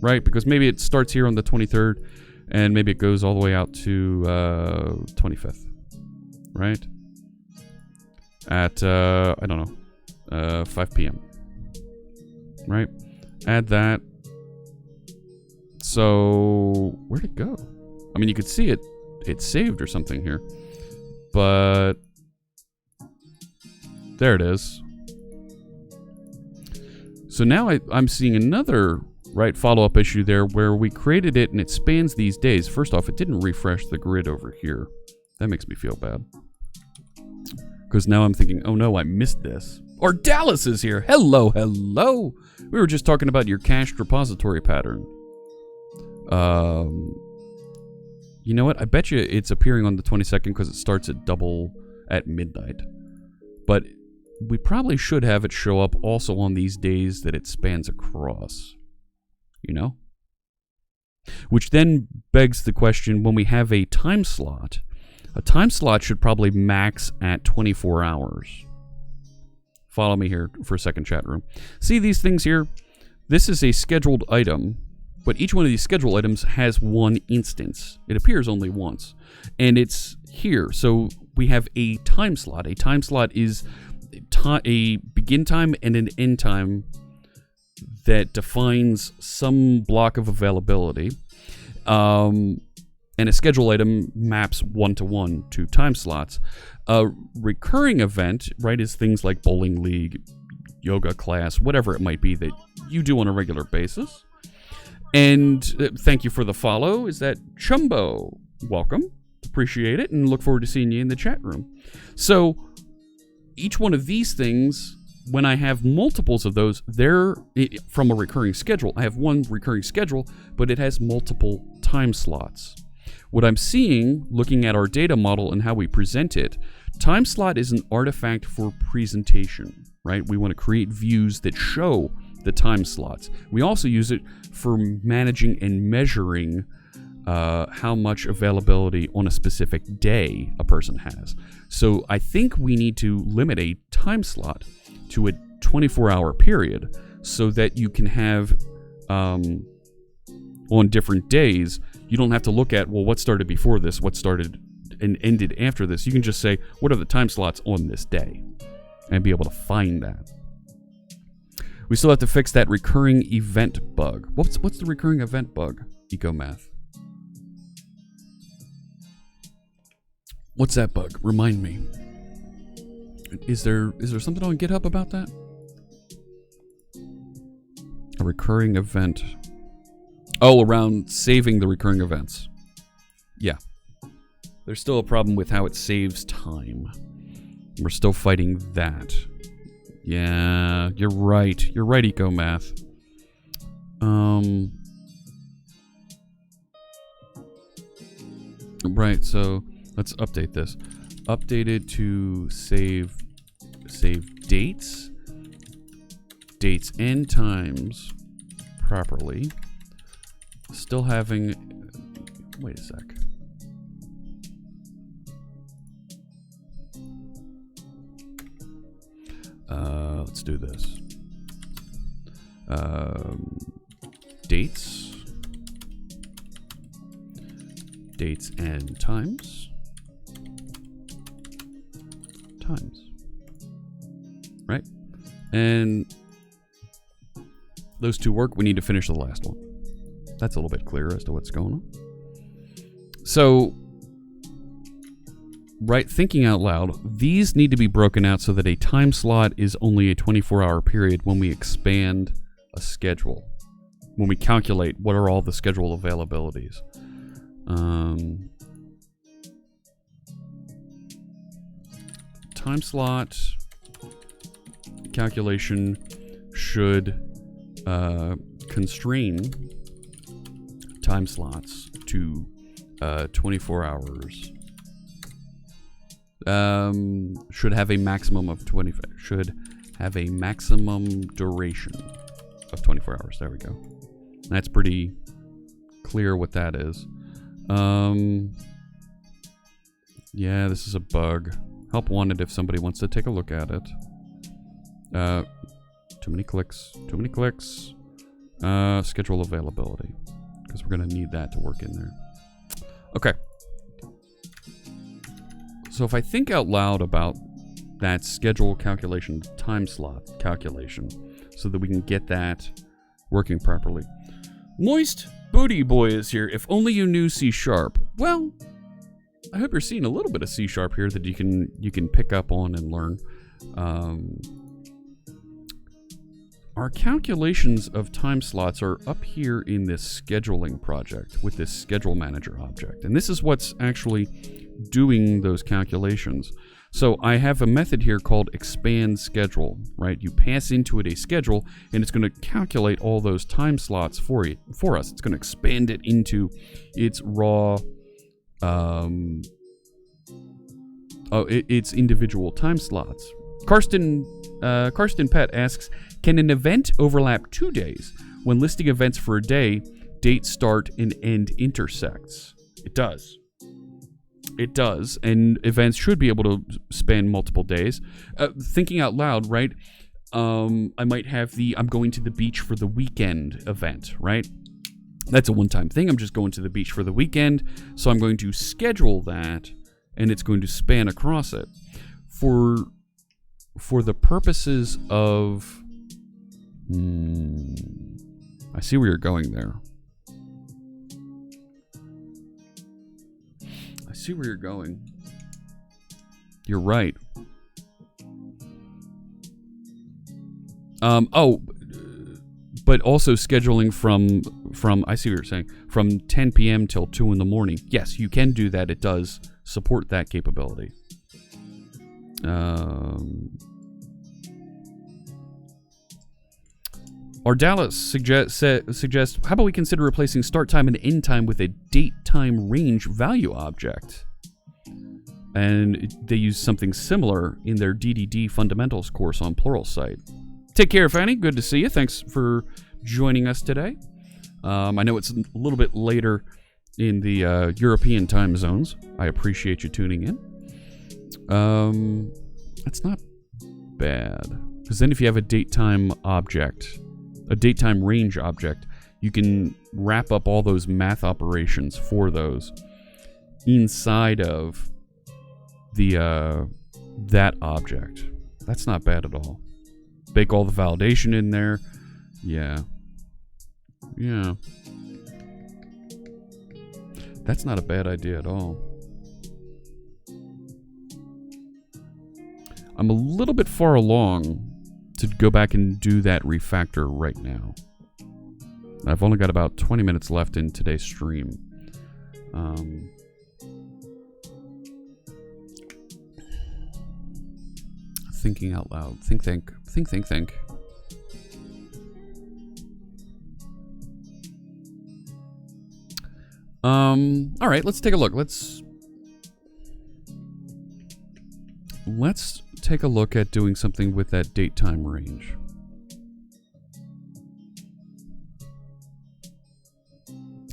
Right? Because maybe it starts here on the 23rd and maybe it goes all the way out to 25th. Right? At, I don't know, 5 p.m. Right? Add that. So, where'd it go? I mean, you could see it's saved or something here. But, there it is. So now I'm seeing another, right, follow-up issue there where we created it and it spans these days. First off, it didn't refresh the grid over here. That makes me feel bad. Because now I'm thinking, oh no, I missed this. Or Dallas is here. Hello, hello. We were just talking about your cached repository pattern. You know what? I bet you it's appearing on the 22nd because it starts at midnight. But we probably should have it show up also on these days that it spans across. You know? Which then begs the question, when we have a time slot should probably max at 24 hours. Follow me here for a second, chat room. See these things here? This is a scheduled item, but each one of these scheduled items has one instance. It appears only once. And it's here. So we have a time slot. A time slot is a begin time and an end time that defines some block of availability. And a schedule item maps one-to-one to time slots. A recurring event, right, is things like bowling league, yoga class, whatever it might be that you do on a regular basis. And thank you for the follow. Is that Chumbo? Welcome. Appreciate it and look forward to seeing you in the chat room. So each one of these things, when I have multiples of those, they're from a recurring schedule. I have one recurring schedule, but it has multiple time slots. What I'm seeing, looking at our data model and how we present it, time slot is an artifact for presentation, right? We want to create views that show the time slots. We also use it for managing and measuring how much availability on a specific day a person has. So I think we need to limit a time slot to a 24-hour period so that you can have, on different days, you don't have to look at, well, what started before this, what started and ended after this. You can just say, what are the time slots on this day? And be able to find that. We still have to fix that recurring event bug. What's the recurring event bug, EcoMath? What's that bug? Remind me. Is there something on GitHub about that? A recurring event. Oh, around saving the recurring events. Yeah. There's still a problem with how it saves time. We're still fighting that. Yeah, you're right. You're right, EcoMath. Right, so let's update this. Updated to save dates and times properly. Still having, wait a sec. Let's do this. Dates and times. Right? And those two work. We need to finish the last one. That's a little bit clearer as to what's going on. So, right, thinking out loud, these need to be broken out so that a time slot is only a 24-hour period when we expand a schedule. When we calculate what are all the schedule availabilities. Time slot calculation should constrain time slots to 24 hours. Should have a maximum of 20. Should have a maximum duration of 24 hours. There we go. That's pretty clear what that is. Yeah, this is a bug. Help wanted if somebody wants to take a look at it. Too many clicks. Schedule availability, because we're going to need that to work in there. Okay. So if I think out loud about that schedule calculation, time slot calculation, so that we can get that working properly. Moist Booty Boy is here. If only you knew C#. Well, I hope you're seeing a little bit of C# here that you can pick up on and learn. Our calculations of time slots are up here in this scheduling project with this schedule manager object. And this is what's actually doing those calculations. So I have a method here called expand schedule, right? You pass into it a schedule and it's going to calculate all those time slots for us. It's going to expand it into its raw, its individual time slots. Karsten Pett asks, can an event overlap 2 days? When listing events for a day, date start and end intersects. It does. It does, and events should be able to span multiple days. Thinking out loud, right? I might have the I'm going to the beach for the weekend event, right? That's a one-time thing. I'm just going to the beach for the weekend, so I'm going to schedule that, and it's going to span across it. For the purposes of... I see where you're going there. I see where you're going. You're right. But also scheduling from I see what you're saying, from 10 p.m. till 2 in the morning. Yes, you can do that. It does support that capability. Ardala suggests, how about we consider replacing start time and end time with a date time range value object? And they use something similar in their DDD fundamentals course on Pluralsight. Take care, Fanny. Good to see you. Thanks for joining us today. I know it's a little bit later in the European time zones. I appreciate you tuning in. That's not bad. Because then if you have a date time object, a date time range object, you can wrap up all those math operations for those inside of the that object. That's not bad at all. Bake all the validation in there. Yeah. That's not a bad idea at all. I'm a little bit far along to go back and do that refactor right now. I've only got about 20 minutes left in today's stream. Thinking out loud. Think. All right, let's take a look. Let's take a look at doing something with that date time range.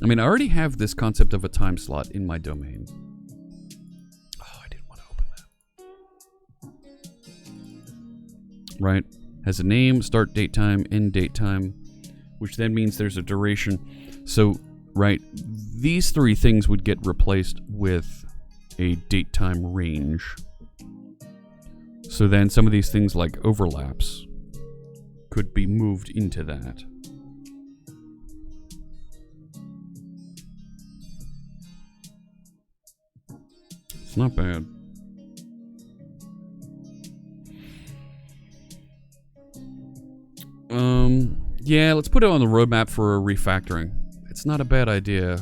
I mean, I already have this concept of a time slot in my domain. Oh, I didn't want to open that. Right? Has a name, start date time, end date time, which then means there's a duration. So, right, these three things would get replaced with a date time range. So then some of these things like overlaps could be moved into that. It's not bad. Yeah, let's put it on the roadmap for refactoring. It's not a bad idea.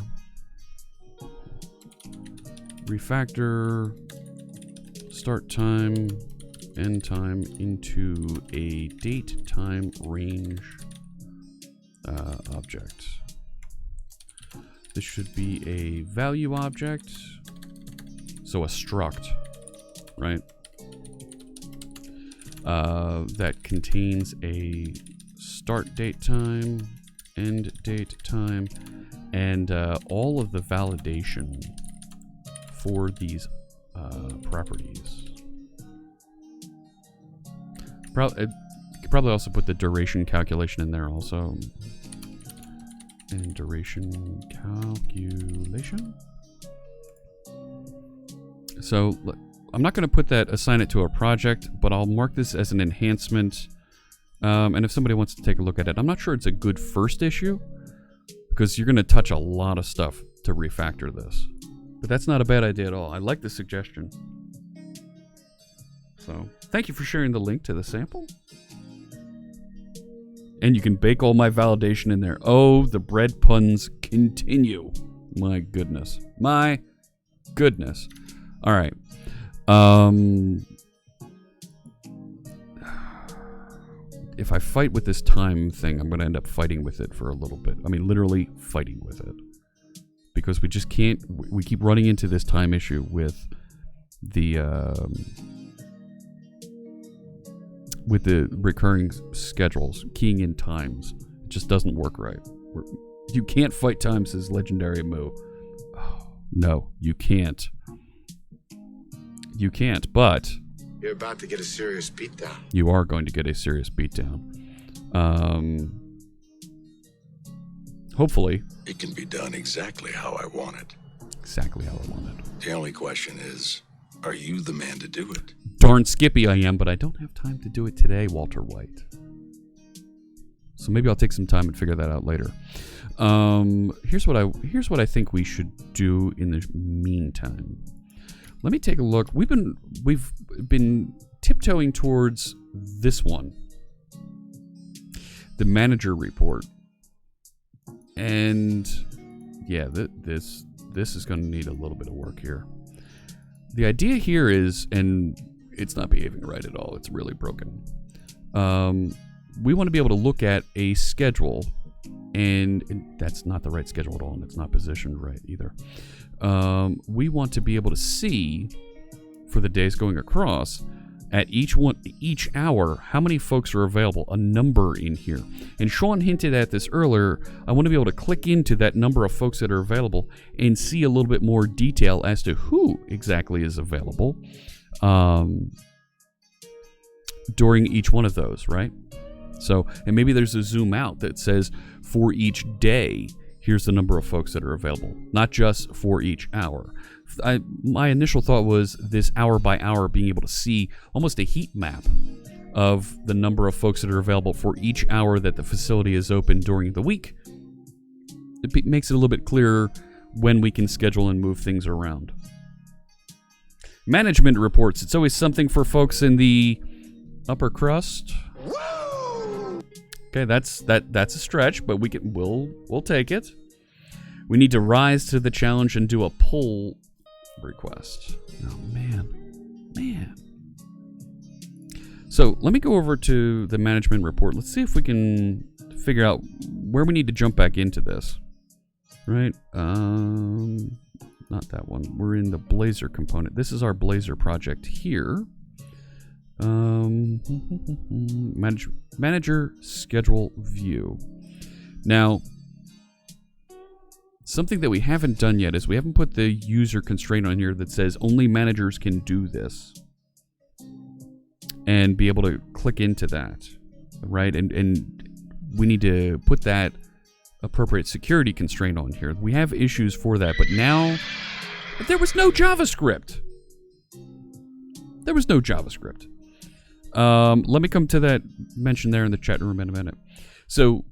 Refactor start time, end time into a date time range object. This should be a value object. So a struct, right? That contains a start date time, end date time, and all of the validation for these properties. Could probably also put the duration calculation in there also. And duration calculation. So I'm not going to put that, assign it to a project, but I'll mark this as an enhancement. And if somebody wants to take a look at it, I'm not sure it's a good first issue because you're going to touch a lot of stuff to refactor this. But that's not a bad idea at all. I like the suggestion. So thank you for sharing the link to the sample. And you can bake all my validation in there. Oh, the bread puns continue. My goodness. My goodness. All right. If I fight with this time thing, I'm going to end up fighting with it for a little bit. I mean, literally fighting with it. Because we just can't... We keep running into this time issue with the recurring schedules, keying in times. It just doesn't work right. You can't fight time, says Legendary Moo. Oh, no, you can't. You can't, but... You're about to get a serious beatdown. You are going to get a serious beatdown. Hopefully. It can be done exactly how I want it. Exactly how I want it. The only question is, are you the man to do it? Darn Skippy I am, but I don't have time to do it today, Walter White. So maybe I'll take some time and figure that out later. Here's what I think we should do in the meantime. Let me take a look. We've been tiptoeing towards this one, the manager report, and yeah, this is going to need a little bit of work here. The idea here is, and it's not behaving right at all. It's really broken. We want to be able to look at a schedule, and that's not the right schedule at all, and it's not positioned right either. We want to be able to see for the days going across at each hour how many folks are available, a number in here. And Sean hinted at this earlier. I want to be able to click into that number of folks that are available and see a little bit more detail as to who exactly is available during each one of those, right? So, and maybe there's a zoom out that says for each day, here's the number of folks that are available, not just for each hour. My initial thought was this hour by hour being able to see almost a heat map of the number of folks that are available for each hour that the facility is open during the week. It makes it a little bit clearer when we can schedule and move things around. Management reports. It's always something for folks in the upper crust. Okay, that's a stretch, but we'll take it. We need to rise to the challenge and do a pull request. Oh man. So let me go over to the management report. Let's see if we can figure out where we need to jump back into this. Right? Not that one. We're in the Blazor component. This is our Blazor project here. Manager schedule view. Now, something that we haven't done yet is we haven't put the user constraint on here that says only managers can do this. And be able to click into that. Right? And we need to put that appropriate security constraint on here. We have issues for that, but now there was no JavaScript. There was no JavaScript. Let me come to that mention there in the chat room in a minute. So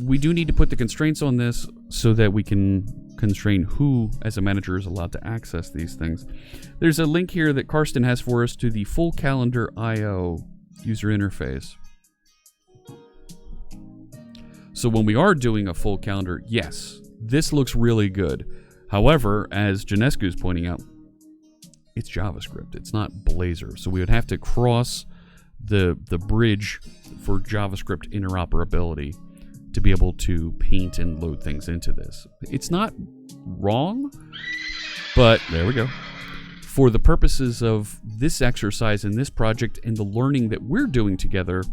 we do need to put the constraints on this so that we can constrain who, as a manager, is allowed to access these things. There's a link here that Karsten has for us to the full calendar IO user interface. So when we are doing a full calendar, yes, this looks really good. However, as Janescu is pointing out, it's JavaScript. It's not Blazor. So we would have to cross the bridge for JavaScript interoperability to be able to paint and load things into this. It's not wrong, but there we go. For the purposes of this exercise and this project and the learning that we're doing together,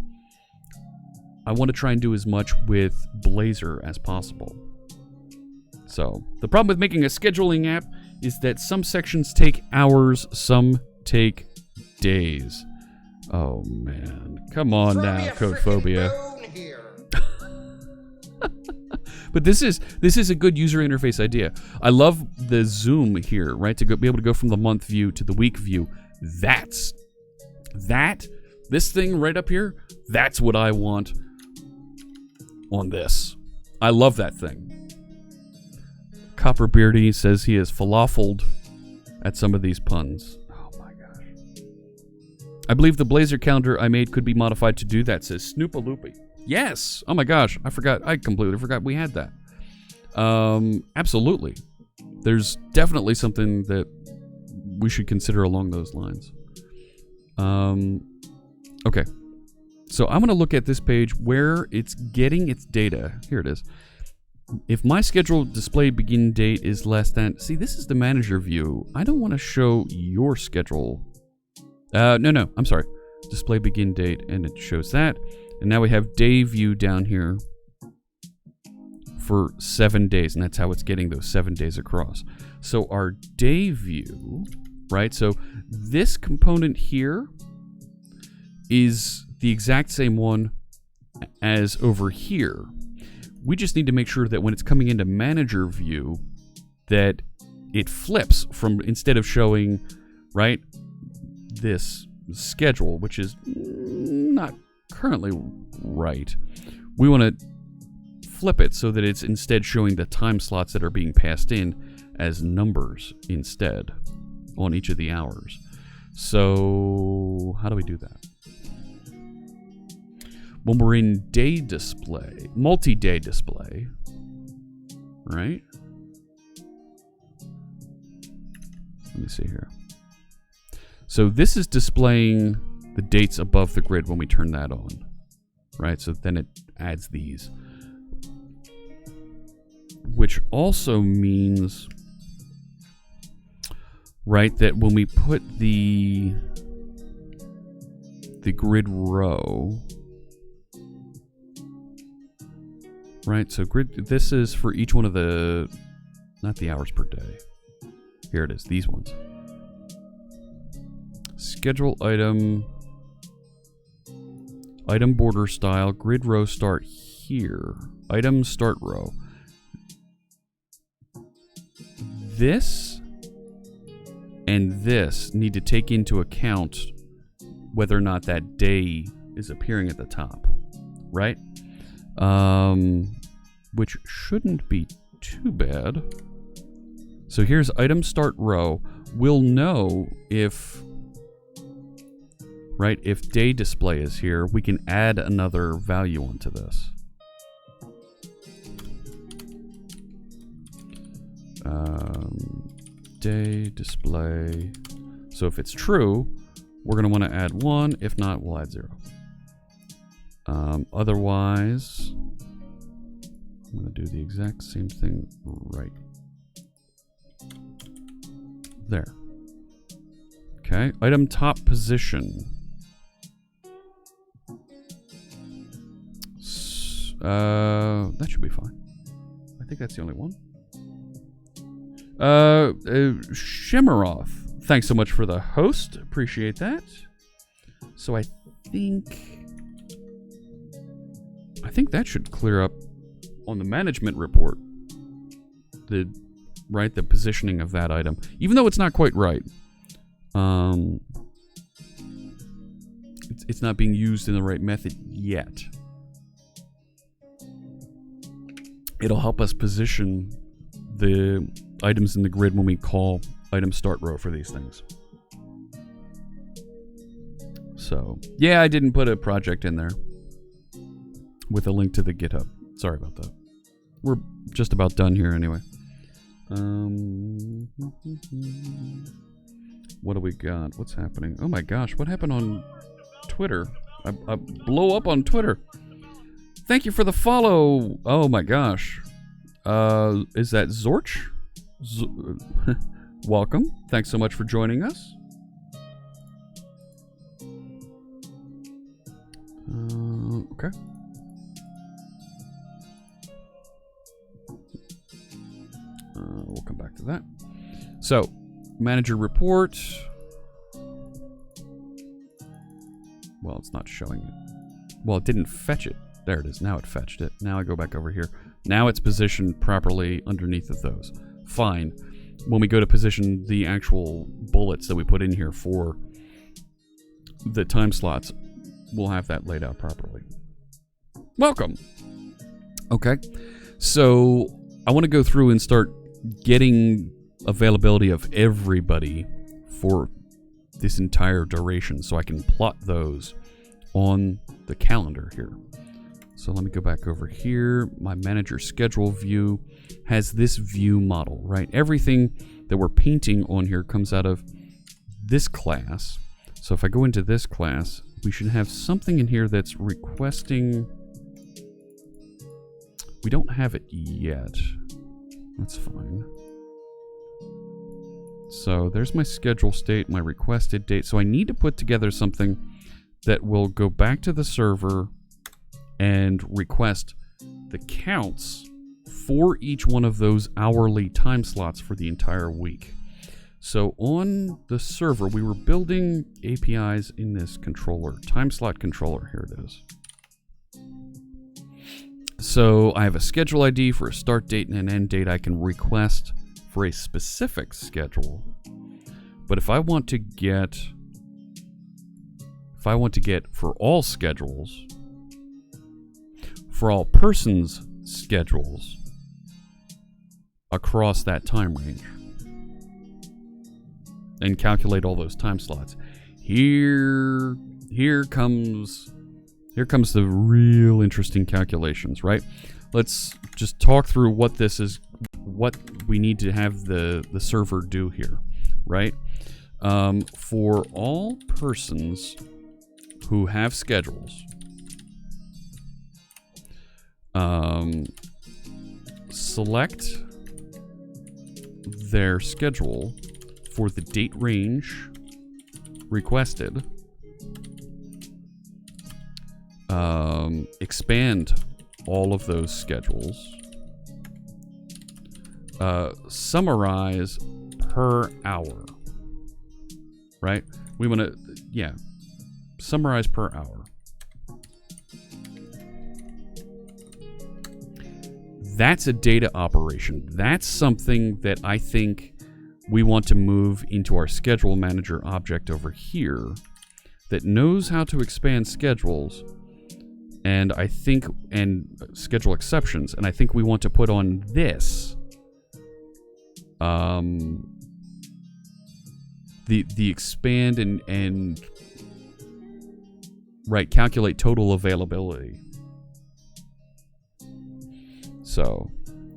I want to try and do as much with Blazor as possible. So, the problem with making a scheduling app is that some sections take hours, some take days. Oh man, come on now, Codephobia. But this is a good user interface idea. I love the zoom here, right? To be able to go from the month view to the week view. This thing right up here, that's what I want on this. I love that thing. Copperbeardy says he has falafeled at some of these puns. Oh my gosh. I believe the Blazor calendar I made could be modified to do that, says Snoopaloopy. Yes! Oh my gosh, I completely forgot we had that. Absolutely. There's definitely something that we should consider along those lines. Okay. So I'm going to look at this page where it's getting its data. Here it is. If my schedule display begin date is less than... See, this is the manager view. I don't want to show your schedule. No, I'm sorry. Display begin date, and it shows that. And now we have day view down here for 7 days, and that's how it's getting those 7 days across. So our day view, right? So this component here is the exact same one as over here. We just need to make sure that when it's coming into manager view that it flips from, instead of showing, right, this schedule, which is not currently right. We want to flip it so that it's instead showing the time slots that are being passed in as numbers instead on each of the hours. So how do we do that? When we're in day display, multi-day display, right? Let me see here. So this is displaying the dates above the grid when we turn that on, right? So then it adds these, which also means, right, that when we put the grid row, right? So grid, this is for each one of the, not the hours per day. Here it is, these ones. Schedule item, item border style, grid row start here. Item start row. This and this need to take into account whether or not that day is appearing at the top, right? Which shouldn't be too bad. So here's item start row. We'll know if, right, if day display is here, we can add another value onto this. Day display. So if it's true, we're going to want to add 1. If not, we'll add 0. Otherwise, I'm going to do the exact same thing right there. Okay, item top position. That should be fine. I think that's the only one. Shimmeroff, thanks so much for the host. Appreciate that. So I think that should clear up on the management report. The positioning of that item, even though it's not quite right. It's not being used in the right method yet. It'll help us position the items in the grid when we call item start row for these things. So, yeah, I didn't put a project in there with a link to the GitHub. Sorry about that. We're just about done here anyway. What do we got? What's happening? Oh my gosh, what happened on Twitter? I blow up on Twitter. Thank you for the follow. Oh my gosh. Is that Zorch? Welcome. Thanks so much for joining us. Okay. We'll come back to that. So, manager report. Well, it's not showing it. Well, it didn't fetch it. There it is. Now it fetched it. Now I go back over here. Now it's positioned properly underneath of those. Fine. When we go to position the actual bullets that we put in here for the time slots, we'll have that laid out properly. Welcome. Okay. So I want to go through and start getting availability of everybody for this entire duration so I can plot those on the calendar here. So let me go back over here. My manager schedule view has this view model, right? Everything that we're painting on here comes out of this class. So if I go into this class, we should have something in here that's requesting. We don't have it yet. That's fine. So there's my schedule state, my requested date. So I need to put together something that will go back to the server and request the counts for each one of those hourly time slots for the entire week. So on the server, we were building APIs in this controller, time slot controller. Here it is. So I have a schedule ID for a start date and an end date I can request for a specific schedule. But if I want to get for all schedules, for all persons' schedules across that time range, and calculate all those time slots, here comes the real interesting calculations, right? Let's just talk through what this is, what we need to have the server do here, right? For all persons who have schedules, select their schedule for the date range requested, expand all of those schedules, summarize per hour, right? We want to, yeah, summarize per hour. That's a data operation. That's something that I think we want to move into our schedule manager object over here that knows how to expand schedules and schedule exceptions. And I think we want to put on this the expand and right, calculate total availability. So,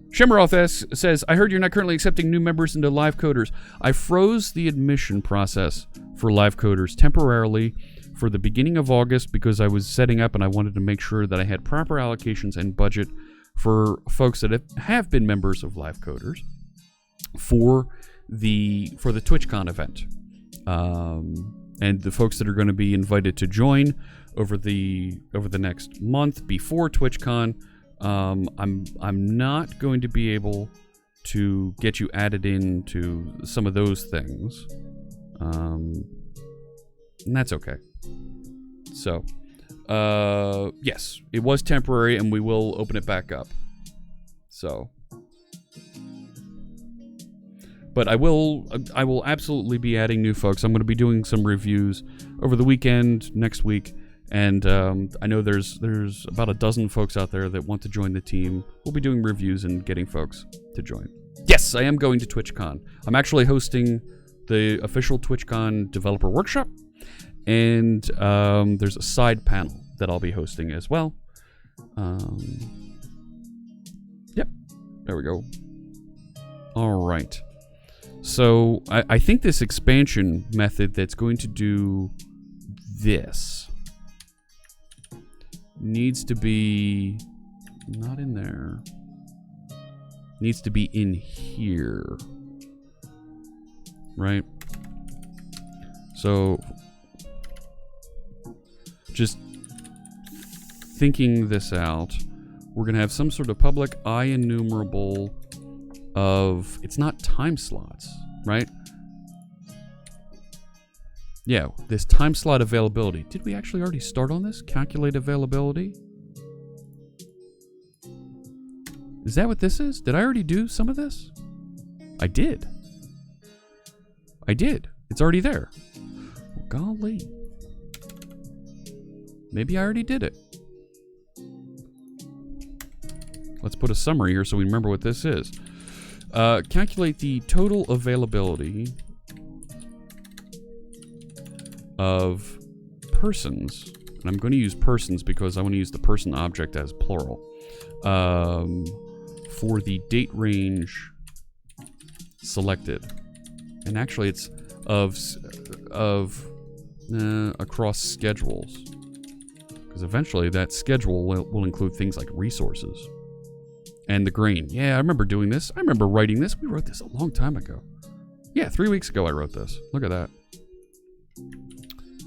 Shimmeroth says, I heard you're not currently accepting new members into Live Coders. I froze the admission process for Live Coders temporarily for the beginning of August because I was setting up and I wanted to make sure that I had proper allocations and budget for folks that have been members of Live Coders for the TwitchCon event, and the folks that are going to be invited to join over the next month before TwitchCon. I'm not going to be able to get you added into some of those things, and that's okay. So, yes, it was temporary, and we will open it back up. So, but I will absolutely be adding new folks. I'm going to be doing some reviews over the weekend, next week, and I know there's about a dozen folks out there that want to join the team. We'll be doing reviews and getting folks to join. Yes, I am going to TwitchCon. I'm actually hosting the official TwitchCon developer workshop, and there's a side panel that I'll be hosting as well. Yep, there we go. All right. So I think this expansion method that's going to do this needs to be not in there. Needs to be in here. Right? So just thinking this out, we're going to have some sort of public IEnumerable of, it's not time slots, right? Yeah, this time slot availability. Did we actually already start on this? Calculate availability? Is that what this is? Did I already do some of this? I did. It's already there. Well, golly. Maybe I already did it. Let's put a summary here so we remember what this is. Calculate the total availability of persons. And I'm going to use persons because I want to use the person object as plural. For the date range selected. And actually it's across schedules. Because eventually that schedule will include things like resources. And the grain. Yeah, I remember doing this. I remember writing this. We wrote this a long time ago. Yeah, 3 weeks ago I wrote this. Look at that.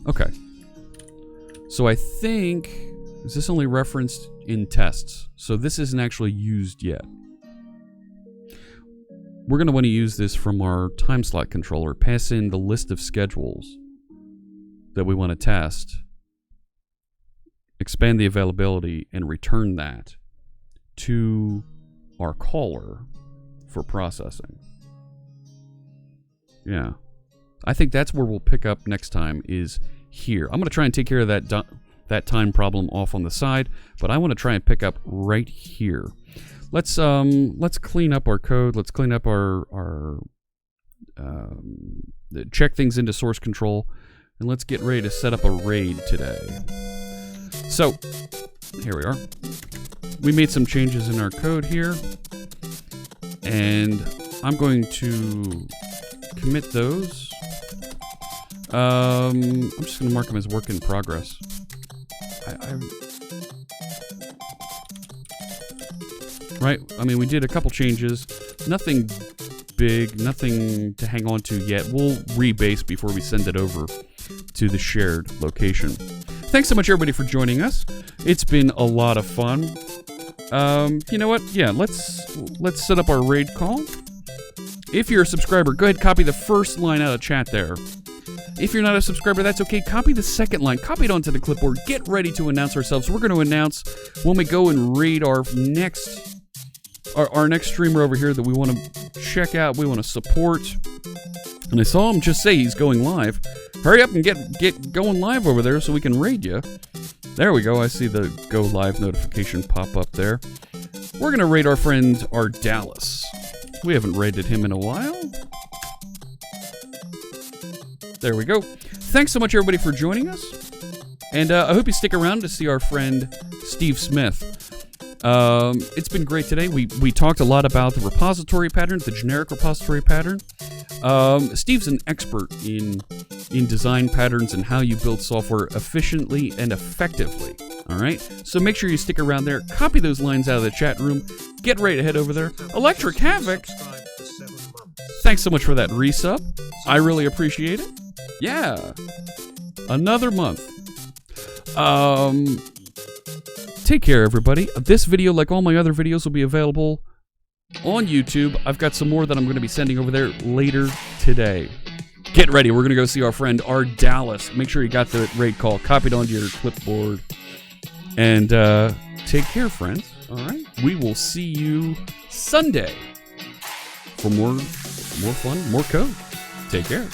Okay. So I think... Is this only referenced in tests? So this isn't actually used yet. We're going to want to use this from our time slot controller. Pass in the list of schedules that we want to test. Expand the availability and return that to our caller for processing. Yeah. I think that's where we'll pick up next time, is here. I'm going to try and take care of that time problem off on the side, but I want to try and pick up right here. Let's clean up our code. Let's clean up our check things into source control, and let's get ready to set up a raid today. So, here we are. We made some changes in our code here, and I'm going to commit those. I'm just going to mark them as work in progress. Right? I mean, we did a couple changes. Nothing big, nothing to hang on to yet. We'll rebase before we send it over to the shared location. Thanks so much, everybody, for joining us. It's been a lot of fun. You know what? Yeah, let's set up our raid call. If you're a subscriber, go ahead and copy the first line out of chat there. If you're not a subscriber, that's okay. Copy the second line. Copy it onto the clipboard. Get ready to announce ourselves. We're going to announce when we go and raid our next streamer over here that we want to check out, we want to support. And I saw him just say he's going live. Hurry up and get going live over there so we can raid you. There we go. I see the go live notification pop up there. We're going to raid our friend Ardalis. We haven't raided him in a while. There we go. Thanks so much, everybody, for joining us. And I hope you stick around to see our friend Steve Smith. It's been great today. We talked a lot about the repository pattern, the generic repository pattern. Steve's an expert in design patterns and how you build software efficiently and effectively. All right, so make sure you stick around there. Copy those lines out of the chat room. Get ready to head over there. Electric Havoc. Thanks so much for that resub. I really appreciate it. Yeah, another month. Take care, everybody. This video, like all my other videos, will be available on YouTube. I've got some more that I'm going to be sending over there later today. Get ready. We're going to go see our friend R. Dallas. Make sure you got the raid call copied onto your clipboard. And take care, friends. All right. We will see you Sunday for more fun, more code. Take care.